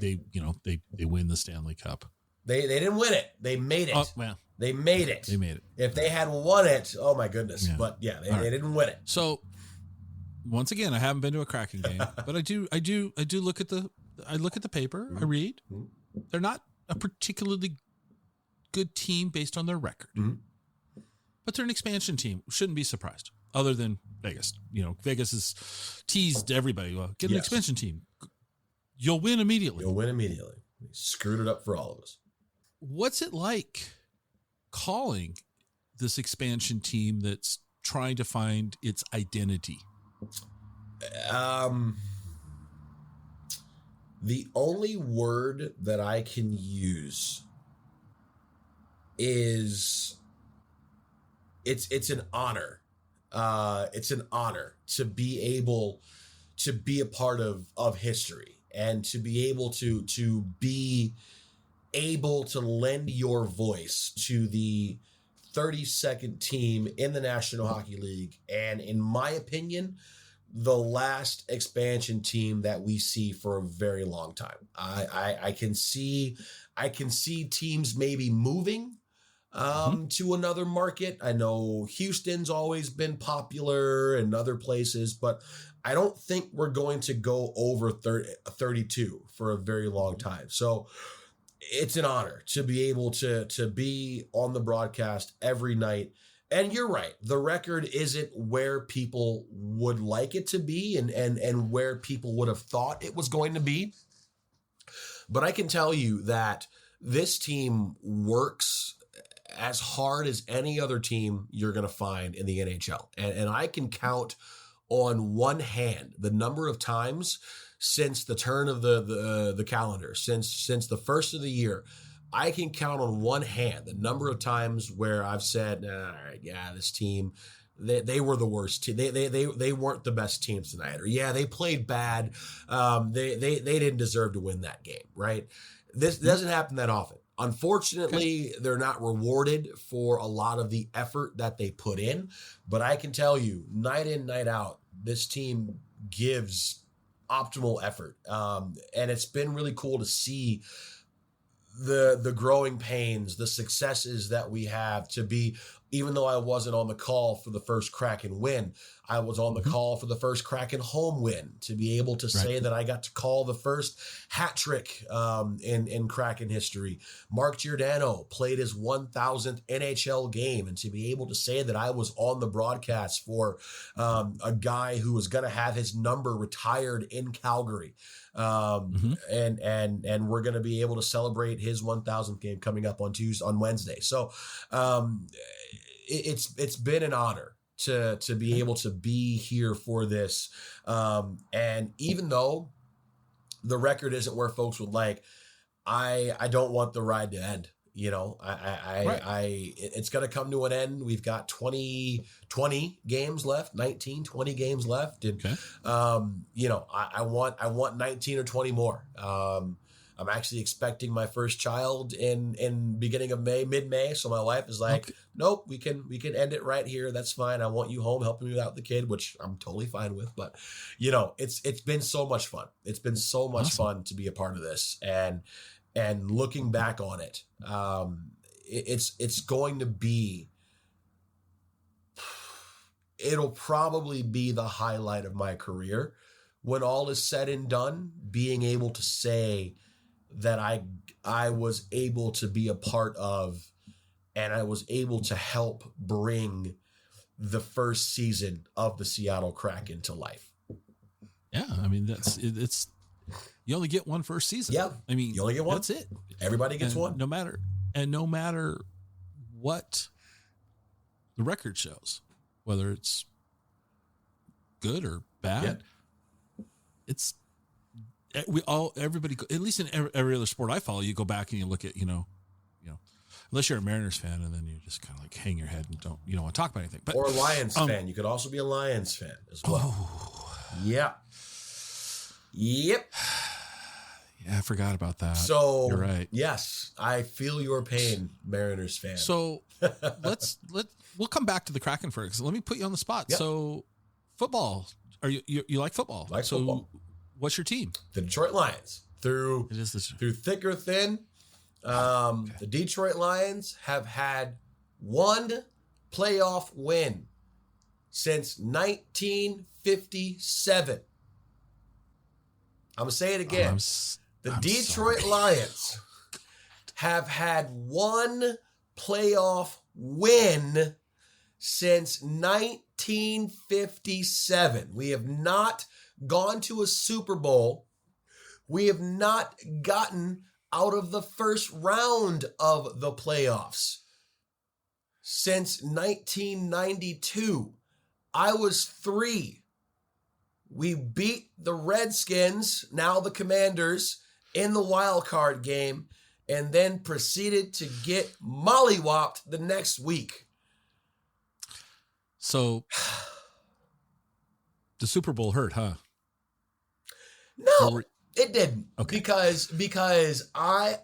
win the Stanley Cup. They didn't win it. They made it. Oh, well, they made it. They made it. If they had won it, oh my goodness. Yeah. But yeah, they didn't win it. So once again, I haven't been to a Kraken game, but I do look at the paper. Mm-hmm. I read. Mm-hmm. They're not a particularly good team based on their record, mm-hmm. but they're an expansion team. Shouldn't be surprised. Other than Vegas, Vegas has teased everybody. Well, get an expansion team. You'll win immediately. They screwed it up for all of us. What's it like calling this expansion team that's trying to find its identity? The only word that I can use is it's an honor. It's an honor to be able to be a part of history, and to be able to be able to lend your voice to the 32nd team in the National Hockey League, and in my opinion, the last expansion team that we see for a very long time. I can see teams maybe moving to another market. I know Houston's always been popular and other places, but I don't think we're going to go over 32 for a very long time. So it's an honor to be able to be on the broadcast every night. And you're right, the record isn't where people would like it to be and where people would have thought it was going to be. But I can tell you that this team works as hard as any other team you're going to find in the NHL. And I can count on one hand the number of times since the turn of the calendar, since the first of the year, I can count on one hand the number of times where I've said, all right, yeah, this team, they were the worst team. They weren't the best teams tonight. Or yeah, they played bad. They didn't deserve to win that game, right? This doesn't happen that often. Unfortunately, they're not rewarded for a lot of the effort that they put in. But I can tell you, night in, night out, this team gives optimal effort. And it's been really cool to see the growing pains, the successes that we have to be, even though I wasn't on the call for the first Kraken win, I was on the call for the first Kraken home win, to be able to say that I got to call the first hat trick in Kraken history. Mark Giordano played his 1,000th NHL game, and to be able to say that I was on the broadcast for a guy who was going to have his number retired in Calgary. And we're going to be able to celebrate his 1,000th game coming up on Wednesday. So it's been an honor to be able to be here for this. And even though the record isn't where folks would like, I don't want the ride to end. It's going to come to an end. We've got 20 games left, 20 games left. And, I want 19 or 20 more. I'm actually expecting my first child in beginning of mid-May. So my wife is like, nope, we can end it right here. That's fine. I want you home helping me without the kid, which I'm totally fine with. But, it's been so much fun. It's been so much fun to be a part of this. And looking back on it, it's going to be, it'll probably be the highlight of my career when all is said and done, being able to say that I was able to be a part of, and I was able to help bring the first season of the Seattle Kraken to life. Yeah. I mean, it's you only get one first season. Yeah. I mean, You only get one. That's it. Everybody gets And one. No matter what the record shows, whether it's good or bad, it's everybody, at least in every other sport I follow, you go back and you look at, unless you're a Mariners fan and then you just kind of like hang your head and you don't want to talk about anything. But, or a Lions fan. You could also be a Lions fan as well. Oh. Yeah. Yep. Yeah, I forgot about that. So you're right. Yes, I feel your pain, Mariners fan. So we'll come back to the Kraken first. Let me put you on the spot. Yep. So football, you like football? Like football. What's your team? The Detroit Lions. Through thick or thin, the Detroit Lions have had one playoff win since 1957. I'm going to say it again. The Detroit Lions have had one playoff win since 1957. We have not gone to a Super Bowl. We have not gotten out of the first round of the playoffs since 1992. I was 3. We beat the Redskins, now the Commanders, in the wild card game, and then proceeded to get mollywopped the next week. So the Super Bowl hurt, huh? No, it didn't. Okay. Because I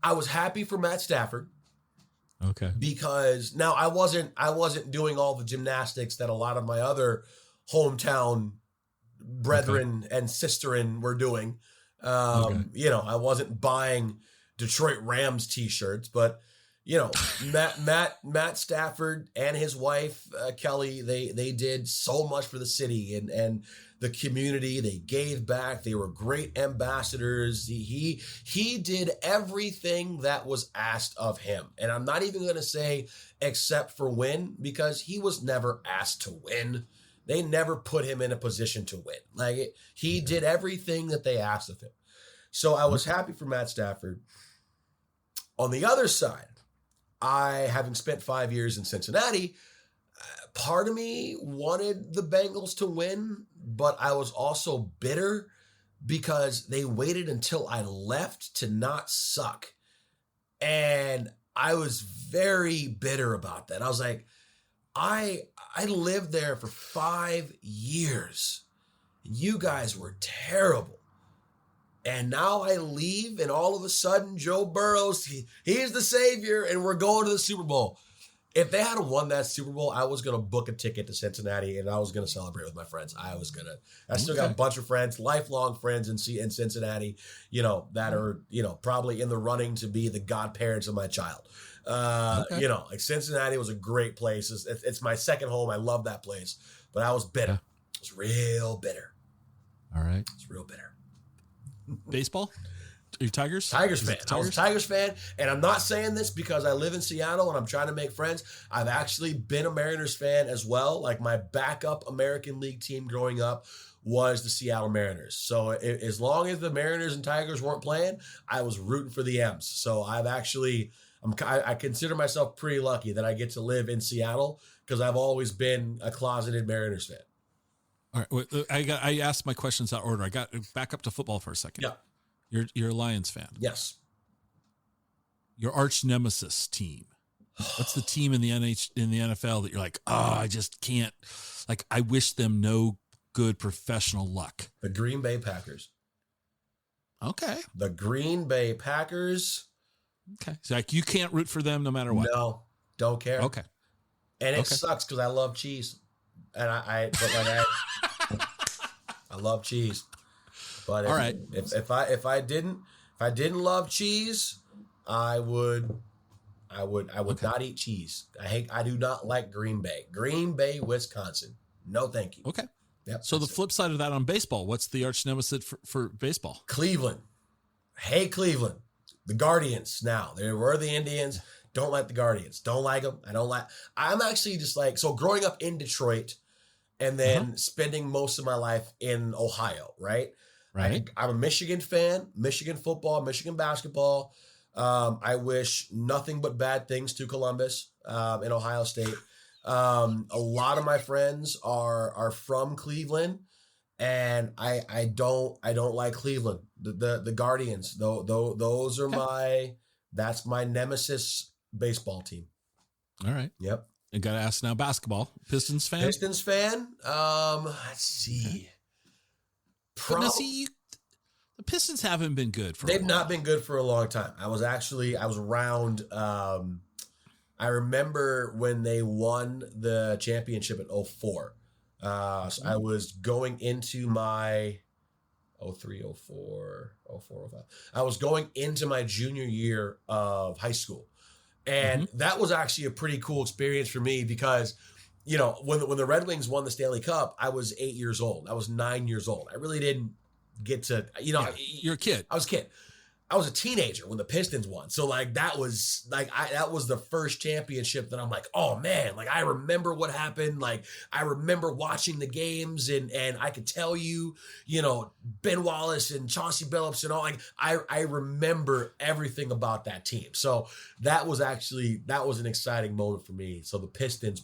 was happy for Matt Stafford. Okay. Because now I wasn't doing all the gymnastics that a lot of my other hometown brethren and sisterin were doing. I wasn't buying Detroit Rams t-shirts, but Matt Stafford and his wife Kelly, they did so much for the city and the community. They gave back. They were great ambassadors. He did everything that was asked of him. And I'm not even going to say except for win, because he was never asked to win. They never put him in a position to win. He did everything that they asked of him. So I was happy for Matt Stafford. On the other side, having spent 5 years in Cincinnati, part of me wanted the Bengals to win, but I was also bitter because they waited until I left to not suck. And I was very bitter about that. I was like, I lived there for 5 years. You guys were terrible. And now I leave, and all of a sudden, Joe Burrow, he's the savior, and we're going to the Super Bowl. If they had won that Super Bowl, I was going to book a ticket to Cincinnati, and I was going to celebrate with my friends. I still got a bunch of friends, lifelong friends in Cincinnati, that are, probably in the running to be the godparents of my child. Cincinnati was a great place. It's my second home. I love that place, but I was bitter. I was real bitter. All right. It's real bitter. Baseball? Are you Tigers? Tigers fan. I was a Tigers fan, and I'm not saying this because I live in Seattle and I'm trying to make friends. I've actually been a Mariners fan as well. Like, my backup American League team growing up was the Seattle Mariners. So as long as the Mariners and Tigers weren't playing, I was rooting for the M's. So I consider myself pretty lucky that I get to live in Seattle because I've always been a closeted Mariners fan. All right, I asked my questions out of order. I got back up to football for a second. Yeah, you're a Lions fan. Yes. Your arch nemesis team. What's the team in the NFL that you're like, I just can't? Like, I wish them no good professional luck. The Green Bay Packers. Okay. The Green Bay Packers. Okay. So like, you can't root for them no matter what. No, don't care. Okay. And it sucks because I love cheese. And I love cheese, but all right. If I didn't love cheese, I would not eat cheese. I do not like Green Bay, Wisconsin. No, thank you. Okay. Yep. So the flip side of that on baseball, what's the arch nemesis for baseball? Cleveland. Hey, Cleveland, the Guardians. Now they were the Indians. Don't like the Guardians. Don't like them. I'm actually just like, so growing up in Detroit and then spending most of my life in Ohio, right? Right. I'm a Michigan fan, Michigan football, Michigan basketball. I wish nothing but bad things to Columbus in Ohio State. A lot of my friends are from Cleveland, and I don't like Cleveland. The Guardians, those are that's my nemesis baseball team. All right. Yep. I got to ask now, basketball. Pistons fan? Pistons fan? Let's see. But now, see, the Pistons haven't been good for a while. They've not been good for a long time. I was around. I remember when they won the championship in 04. So I was going into my 03, 04, 04, 05. I was going into my junior year of high school. And that was actually a pretty cool experience for me because, you know, when the Red Wings won the Stanley Cup, I was 8 years old. I was 9 years old. I really didn't get to, you know. You're a kid. I was a kid. I was a teenager when the Pistons won. So like that was the first championship that I'm like, oh man, like I remember what happened. Like I remember watching the games and I could tell you, you know, Ben Wallace and Chauncey Billups and all, like I remember everything about that team. So that was an exciting moment for me. So the Pistons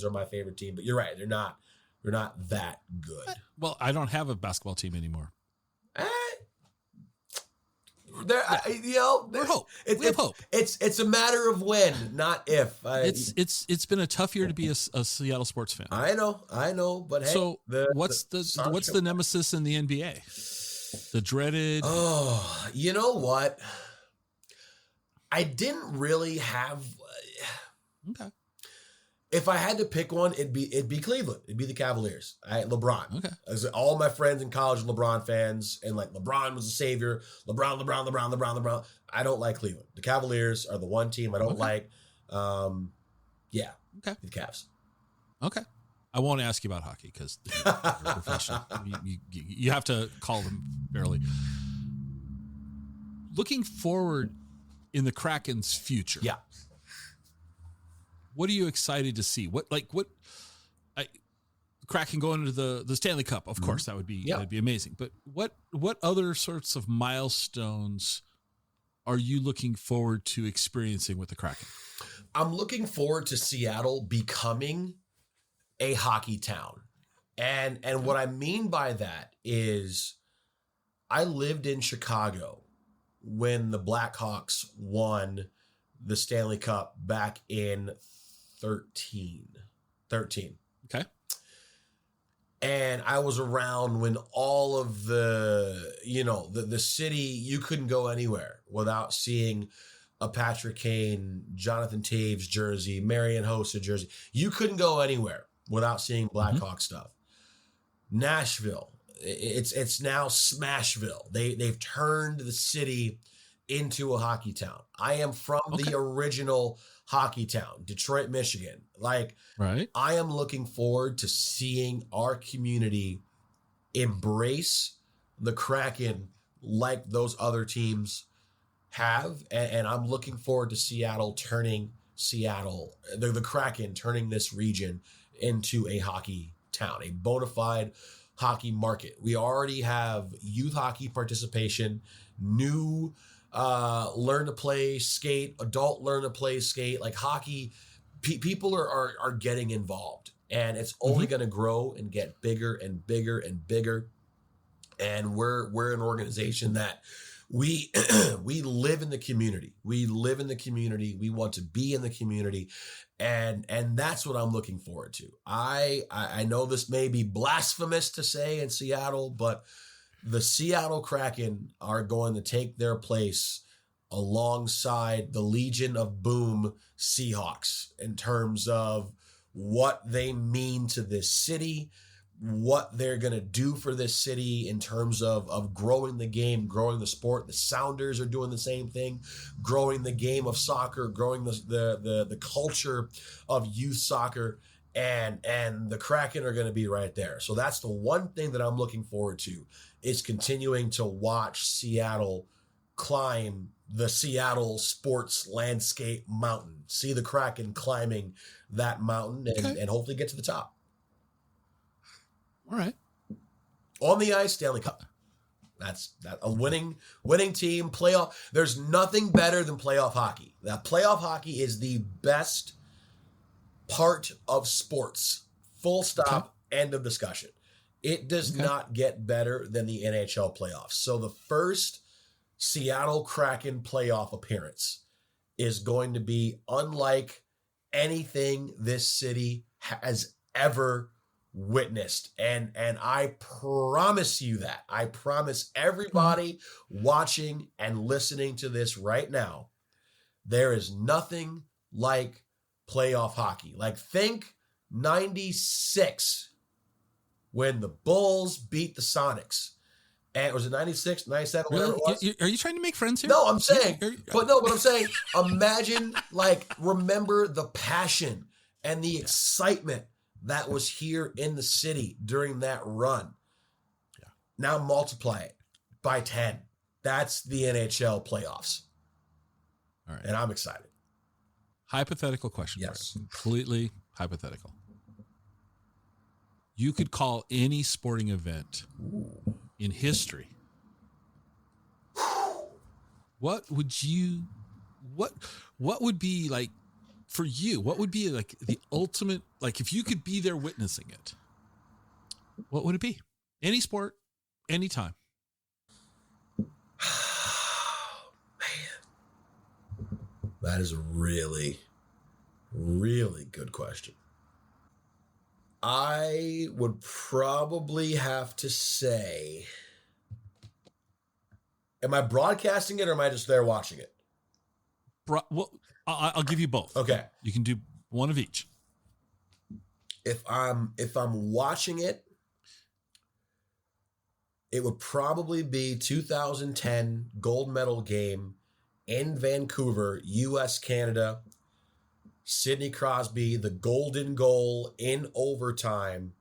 are my favorite team, but you're right. They're not that good. Well, I don't have a basketball team anymore. There, you know, we have hope. It's a matter of when, not if. It's been a tough year to be a Seattle sports fan. I know, but hey. So what's the nemesis in the NBA? The dreaded. Oh, you know what? I didn't really have. Okay. If I had to pick one, it'd be Cleveland. It'd be the Cavaliers. LeBron. Okay. As all my friends in college are LeBron fans, and like LeBron was a savior. LeBron. I don't like Cleveland. The Cavaliers are the one team I don't like. Yeah. Okay. The Cavs. Okay. I won't ask you about hockey because you're a professional. You have to call them fairly. Looking forward in the Kraken's future. Yeah. What are you excited to see? Kraken going into the Stanley Cup, of course, that'd be amazing. But what other sorts of milestones are you looking forward to experiencing with the Kraken? I'm looking forward to Seattle becoming a hockey town. And what I mean by that is I lived in Chicago when the Blackhawks won the Stanley Cup back in 13. Okay. And I was around when all of the city, you couldn't go anywhere without seeing a Patrick Kane, Jonathan Taves jersey, Marian Hossa jersey. You couldn't go anywhere without seeing Blackhawk stuff. Nashville, it's now Smashville. They've turned the city into a hockey town. I am from the original hockey town, Detroit, Michigan. Like, right. I am looking forward to seeing our community embrace the Kraken like those other teams have. And I'm looking forward to Seattle turning the Kraken turning this region into a hockey town, a bona fide hockey market. We already have youth hockey participation, new learn to play skate, adult learn to play skate, like hockey. People are getting involved, and it's only going to grow and get bigger and bigger and bigger. And we're an organization that we live in the community. We live in the community. We want to be in the community, and that's what I'm looking forward to. I know this may be blasphemous to say in Seattle, but the Seattle Kraken are going to take their place alongside the Legion of Boom Seahawks in terms of what they mean to this city, what they're going to do for this city in terms of growing the game, growing the sport. The Sounders are doing the same thing, growing the game of soccer, growing the culture of youth soccer. And the Kraken are going to be right there. So that's the one thing that I'm looking forward to, is continuing to watch Seattle climb the Seattle sports landscape mountain. See the Kraken climbing that mountain and hopefully get to the top. All right. On the ice, Stanley Cup. That's a winning team, playoff. There's nothing better than playoff hockey. That playoff hockey is the best part of sports. Full stop, end of discussion. It does not get better than the NHL playoffs. So the first Seattle Kraken playoff appearance is going to be unlike anything this city has ever witnessed. And I promise you that. I promise everybody watching and listening to this right now, there is nothing like playoff hockey. Like, think 96 when the Bulls beat the Sonics. And was it 96, 97, whatever it was? Are you trying to make friends here? No, I'm saying, but I'm saying, imagine, like, remember the passion and the excitement that was here in the city during that run. Yeah. Now multiply it by 10. That's the NHL playoffs. All right. And I'm excited. Hypothetical question. Yes. Completely hypothetical. You could call any sporting event in history. What would be like for you? What would be like the ultimate, like if you could be there witnessing it, what would it be? Any sport, anytime. Man, that is a really, really good question. I would probably have to say, am I broadcasting it or am I just there watching it? Well, I'll give you both. Okay. You can do one of each. If I'm watching it, it would probably be 2010 gold medal game in Vancouver, US, Canada. Sidney Crosby, the golden goal in overtime.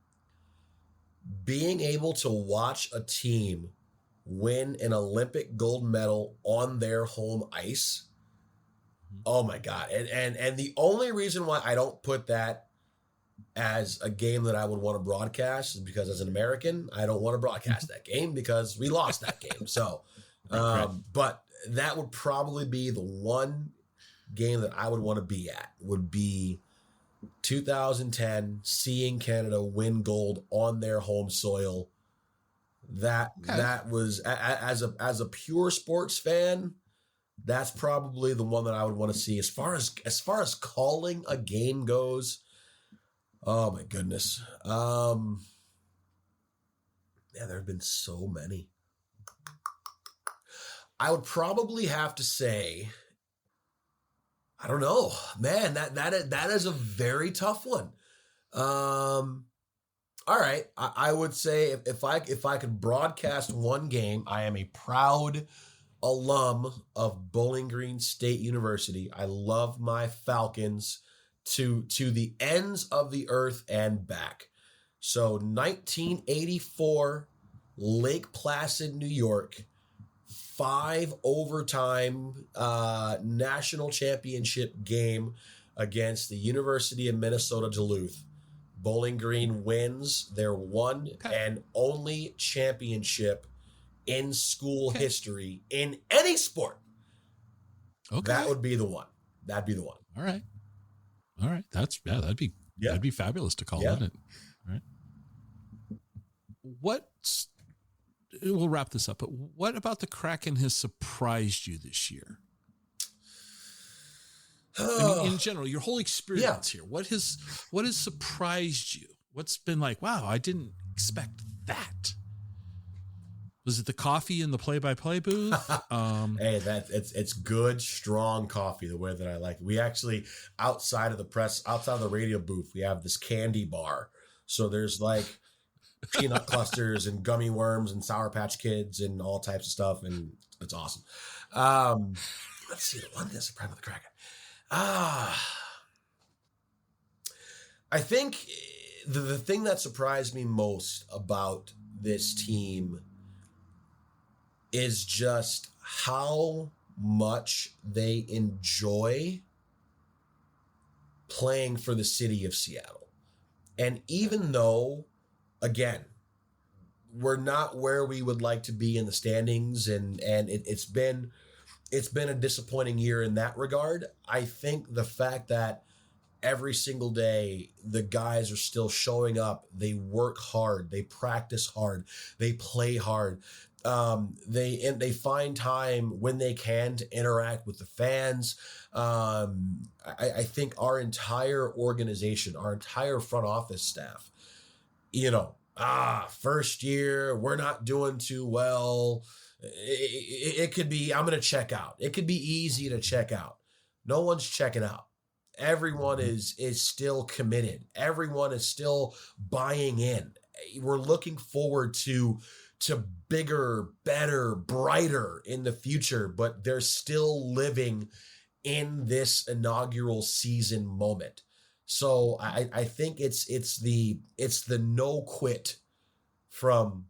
Being able to watch a team win an Olympic gold medal on their home ice. Oh my God. And the only reason why I don't put that as a game that I would want to broadcast is because as an American, I don't want to broadcast that game because we lost that game. So, but that would probably be the one game that I would want to be at, would be 2010, seeing Canada win gold on their home soil. That was, as a pure sports fan, that's probably the one that I would want to see. As far as calling a game goes, oh my goodness. Yeah, there have been so many. I would probably have to say, I don't know, man, that is a very tough one. All right. I would say if I could broadcast one game, I am a proud alum of Bowling Green State University. I love my Falcons to the ends of the earth and back. So 1984, Lake Placid, New York, 5 overtime national championship game against the University of Minnesota Duluth. Bowling Green wins their one and only championship in school history in any sport. Okay. That would be the one. That'd be the one. All right. That'd be fabulous to call in it. All right. We'll wrap this up, but what about the Kraken has surprised you this year? I mean, in general, your whole experience here, what has surprised you? What's been like, wow, I didn't expect that. Was it the coffee in the play-by-play booth? Hey, it's good, strong coffee, the way that I like it. We actually, outside of the radio booth, we have this candy bar. So there's like peanut clusters and gummy worms and Sour Patch Kids and all types of stuff, and it's awesome. Let's see, the one that's surprised with the Kraken. I think the thing that surprised me most about this team is just how much they enjoy playing for the city of Seattle. And even though, again, we're not where we would like to be in the standings, and it's been a disappointing year in that regard. I think the fact that every single day the guys are still showing up, they work hard, they practice hard, they play hard. They find time when they can to interact with the fans. I think our entire organization, our entire front office staff, first year, we're not doing too well. It could be, I'm going to check out. It could be easy to check out. No one's checking out. Everyone is still committed. Everyone is still buying in. We're looking forward to bigger, better, brighter in the future, but they're still living in this inaugural season moment. So I think it's the no quit from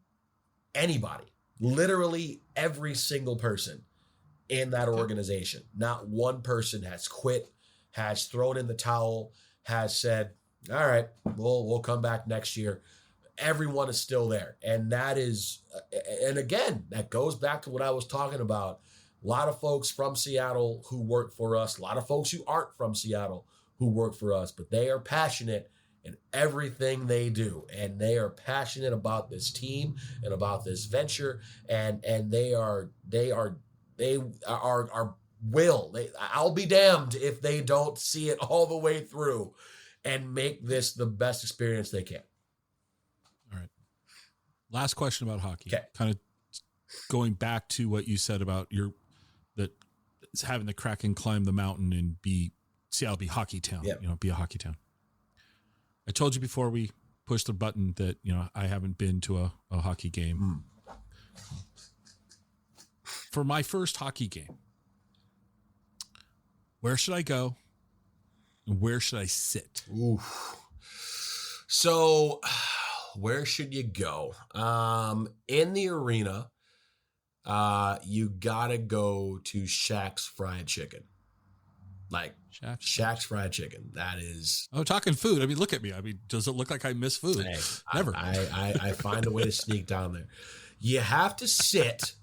anybody, literally every single person in that organization. Not one person has quit, has thrown in the towel, has said, all right, we'll come back next year. Everyone is still there. And that is, and again, that goes back to what I was talking about. A lot of folks from Seattle who work for us, a lot of folks who aren't from Seattle who work for us, but they are passionate in everything they do. And they are passionate about this team and about this venture. And they are I'll be damned if they don't see it all the way through and make this the best experience they can. All right. Last question about hockey. Okay. Kind of going back to what you said about having the Kraken climb the mountain and be Seattle, be hockey town. Yep. Be a hockey town. I told you before we pushed the button that I haven't been to a hockey game. For my first hockey game, where should I go? And where should I sit? Oof. So, where should you go? In the arena, you gotta go to Shaq's Fried Chicken. Like Shaq's Fried Chicken. That is. Oh, talking food. I mean, look at me. I mean, does it look like I miss food? Hey, Never. I find a way to sneak down there. You have to sit.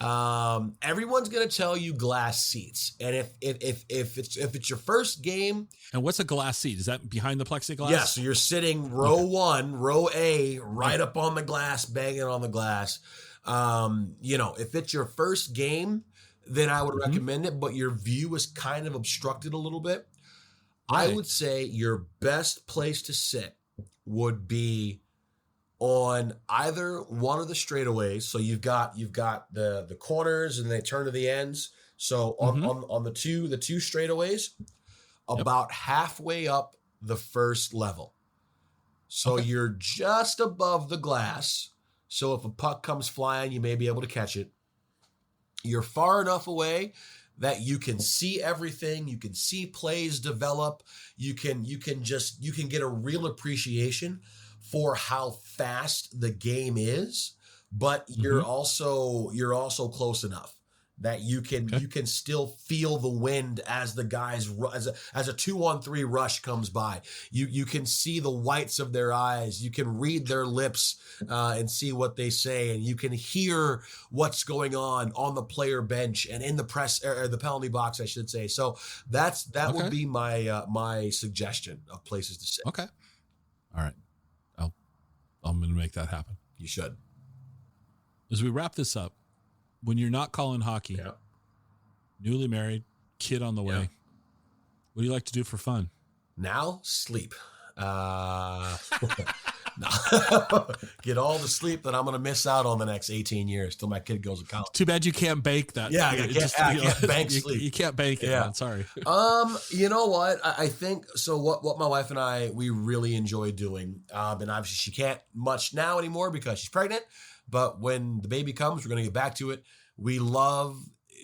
Everyone's gonna tell you glass seats, and if it's your first game. And what's a glass seat? Is that behind the plexiglass? Yeah, so you're sitting row 1, row A, right up on the glass, banging on the glass. If it's your first game, then I would recommend it, but your view is kind of obstructed a little bit. Right. I would say your best place to sit would be on either one of the straightaways. So you've got the corners and they turn to the ends. So on the two straightaways, about halfway up the first level. So you're just above the glass. So if a puck comes flying, you may be able to catch it. You're far enough away that you can see everything. You can see plays develop. You can get a real appreciation for how fast the game is, but you're also close enough that you can still feel the wind as the guys as a 2-on-3 rush comes by. You can see the whites of their eyes. You can read their lips and see what they say, and you can hear what's going on the player bench and in the press or the penalty box, I should say. So that would be my suggestion of places to sit. Okay. All right. I'm going to make that happen. You should. As we wrap this up, when you're not calling hockey, newly married, kid on the way, what do you like to do for fun? Now, sleep. Get all the sleep that I'm going to miss out on the next 18 years till my kid goes to college. Too bad you can't bank that. Yeah, I can't bank sleep. You can't bank it, man. Sorry. You know what? I think, so what my wife and I, we really enjoy doing, and obviously she can't much now anymore because she's pregnant, but when the baby comes, we're going to get back to it. We love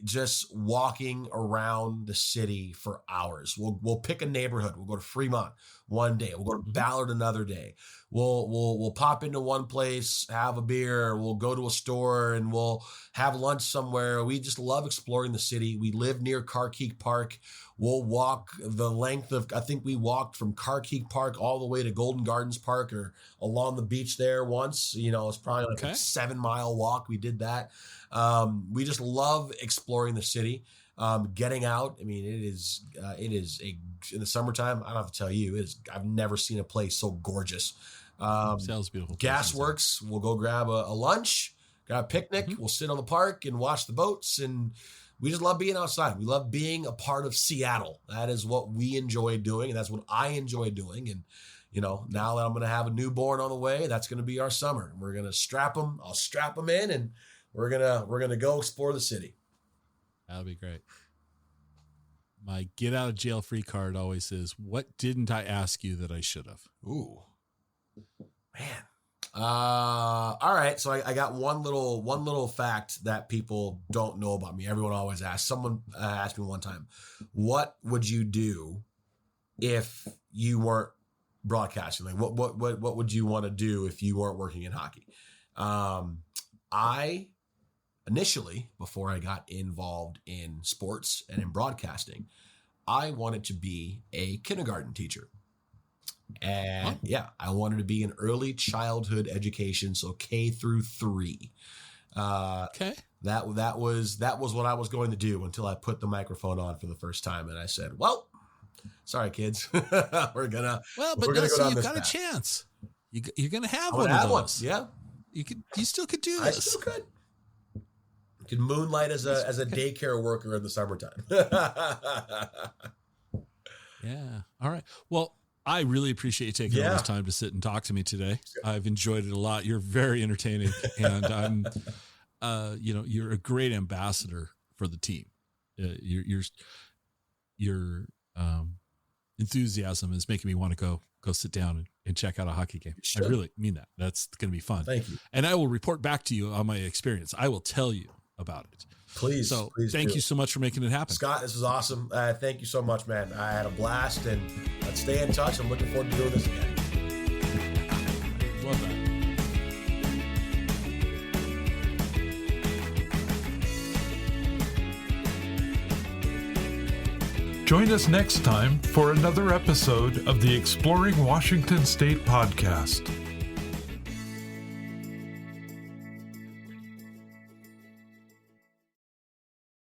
just walking around the city for hours. We'll pick a neighborhood. We'll go to Fremont one day. We'll go to Ballard another day. We'll pop into one place, have a beer. We'll go to a store and we'll have lunch somewhere. We just love exploring the city. We live near Carkeek Park. We'll walk the length of, I think we walked from Carkeek Park all the way to Golden Gardens Park or along the beach there once. It's probably like a 7-mile walk. We did that. We just love exploring the city, getting out. I mean, it is in the summertime. I don't have to tell you, I've never seen a place so gorgeous. Sounds beautiful. Gasworks. We'll go grab a lunch, grab a picnic. We'll sit on the park and watch the boats, and we just love being outside. We love being a part of Seattle. That is what we enjoy doing, and that's what I enjoy doing. And now that I'm going to have a newborn on the way, that's going to be our summer. We're going to strap them. I'll strap them in, and we're gonna go explore the city. That'll be great. My get out of jail free card always says, "What didn't I ask you that I should have?" Ooh, man. All right. So I got one little fact that people don't know about me. Everyone always asks. Someone asked me one time, "What would you do if you weren't broadcasting? Like, what would you want to do if you weren't working in hockey?" I initially, before I got involved in sports and in broadcasting, I wanted to be a kindergarten teacher. And I wanted to be in early childhood education, so K through 3. Okay. That was what I was going to do until I put the microphone on for the first time, and I said, "Well, sorry, kids, we're gonna go down this you've got path." a chance. You're gonna have I'm one gonna of have those. one. Yeah, you still could do I this. still could. Could moonlight as a daycare worker in the summertime. Yeah. All right. Well, I really appreciate you taking all this time to sit and talk to me today. I've enjoyed it a lot. You're very entertaining, and I'm, you're a great ambassador for the team. Your enthusiasm is making me want to go sit down and check out a hockey game. I really mean that. That's going to be fun. Thank you. And I will report back to you on my experience. I will tell you about it. Please. Thank you so much for making it happen. Scott, this was awesome. Thank you so much, man. I had a blast, and let's stay in touch. I'm looking forward to doing this again. Love that. Join us next time for another episode of the Exploring Washington State podcast.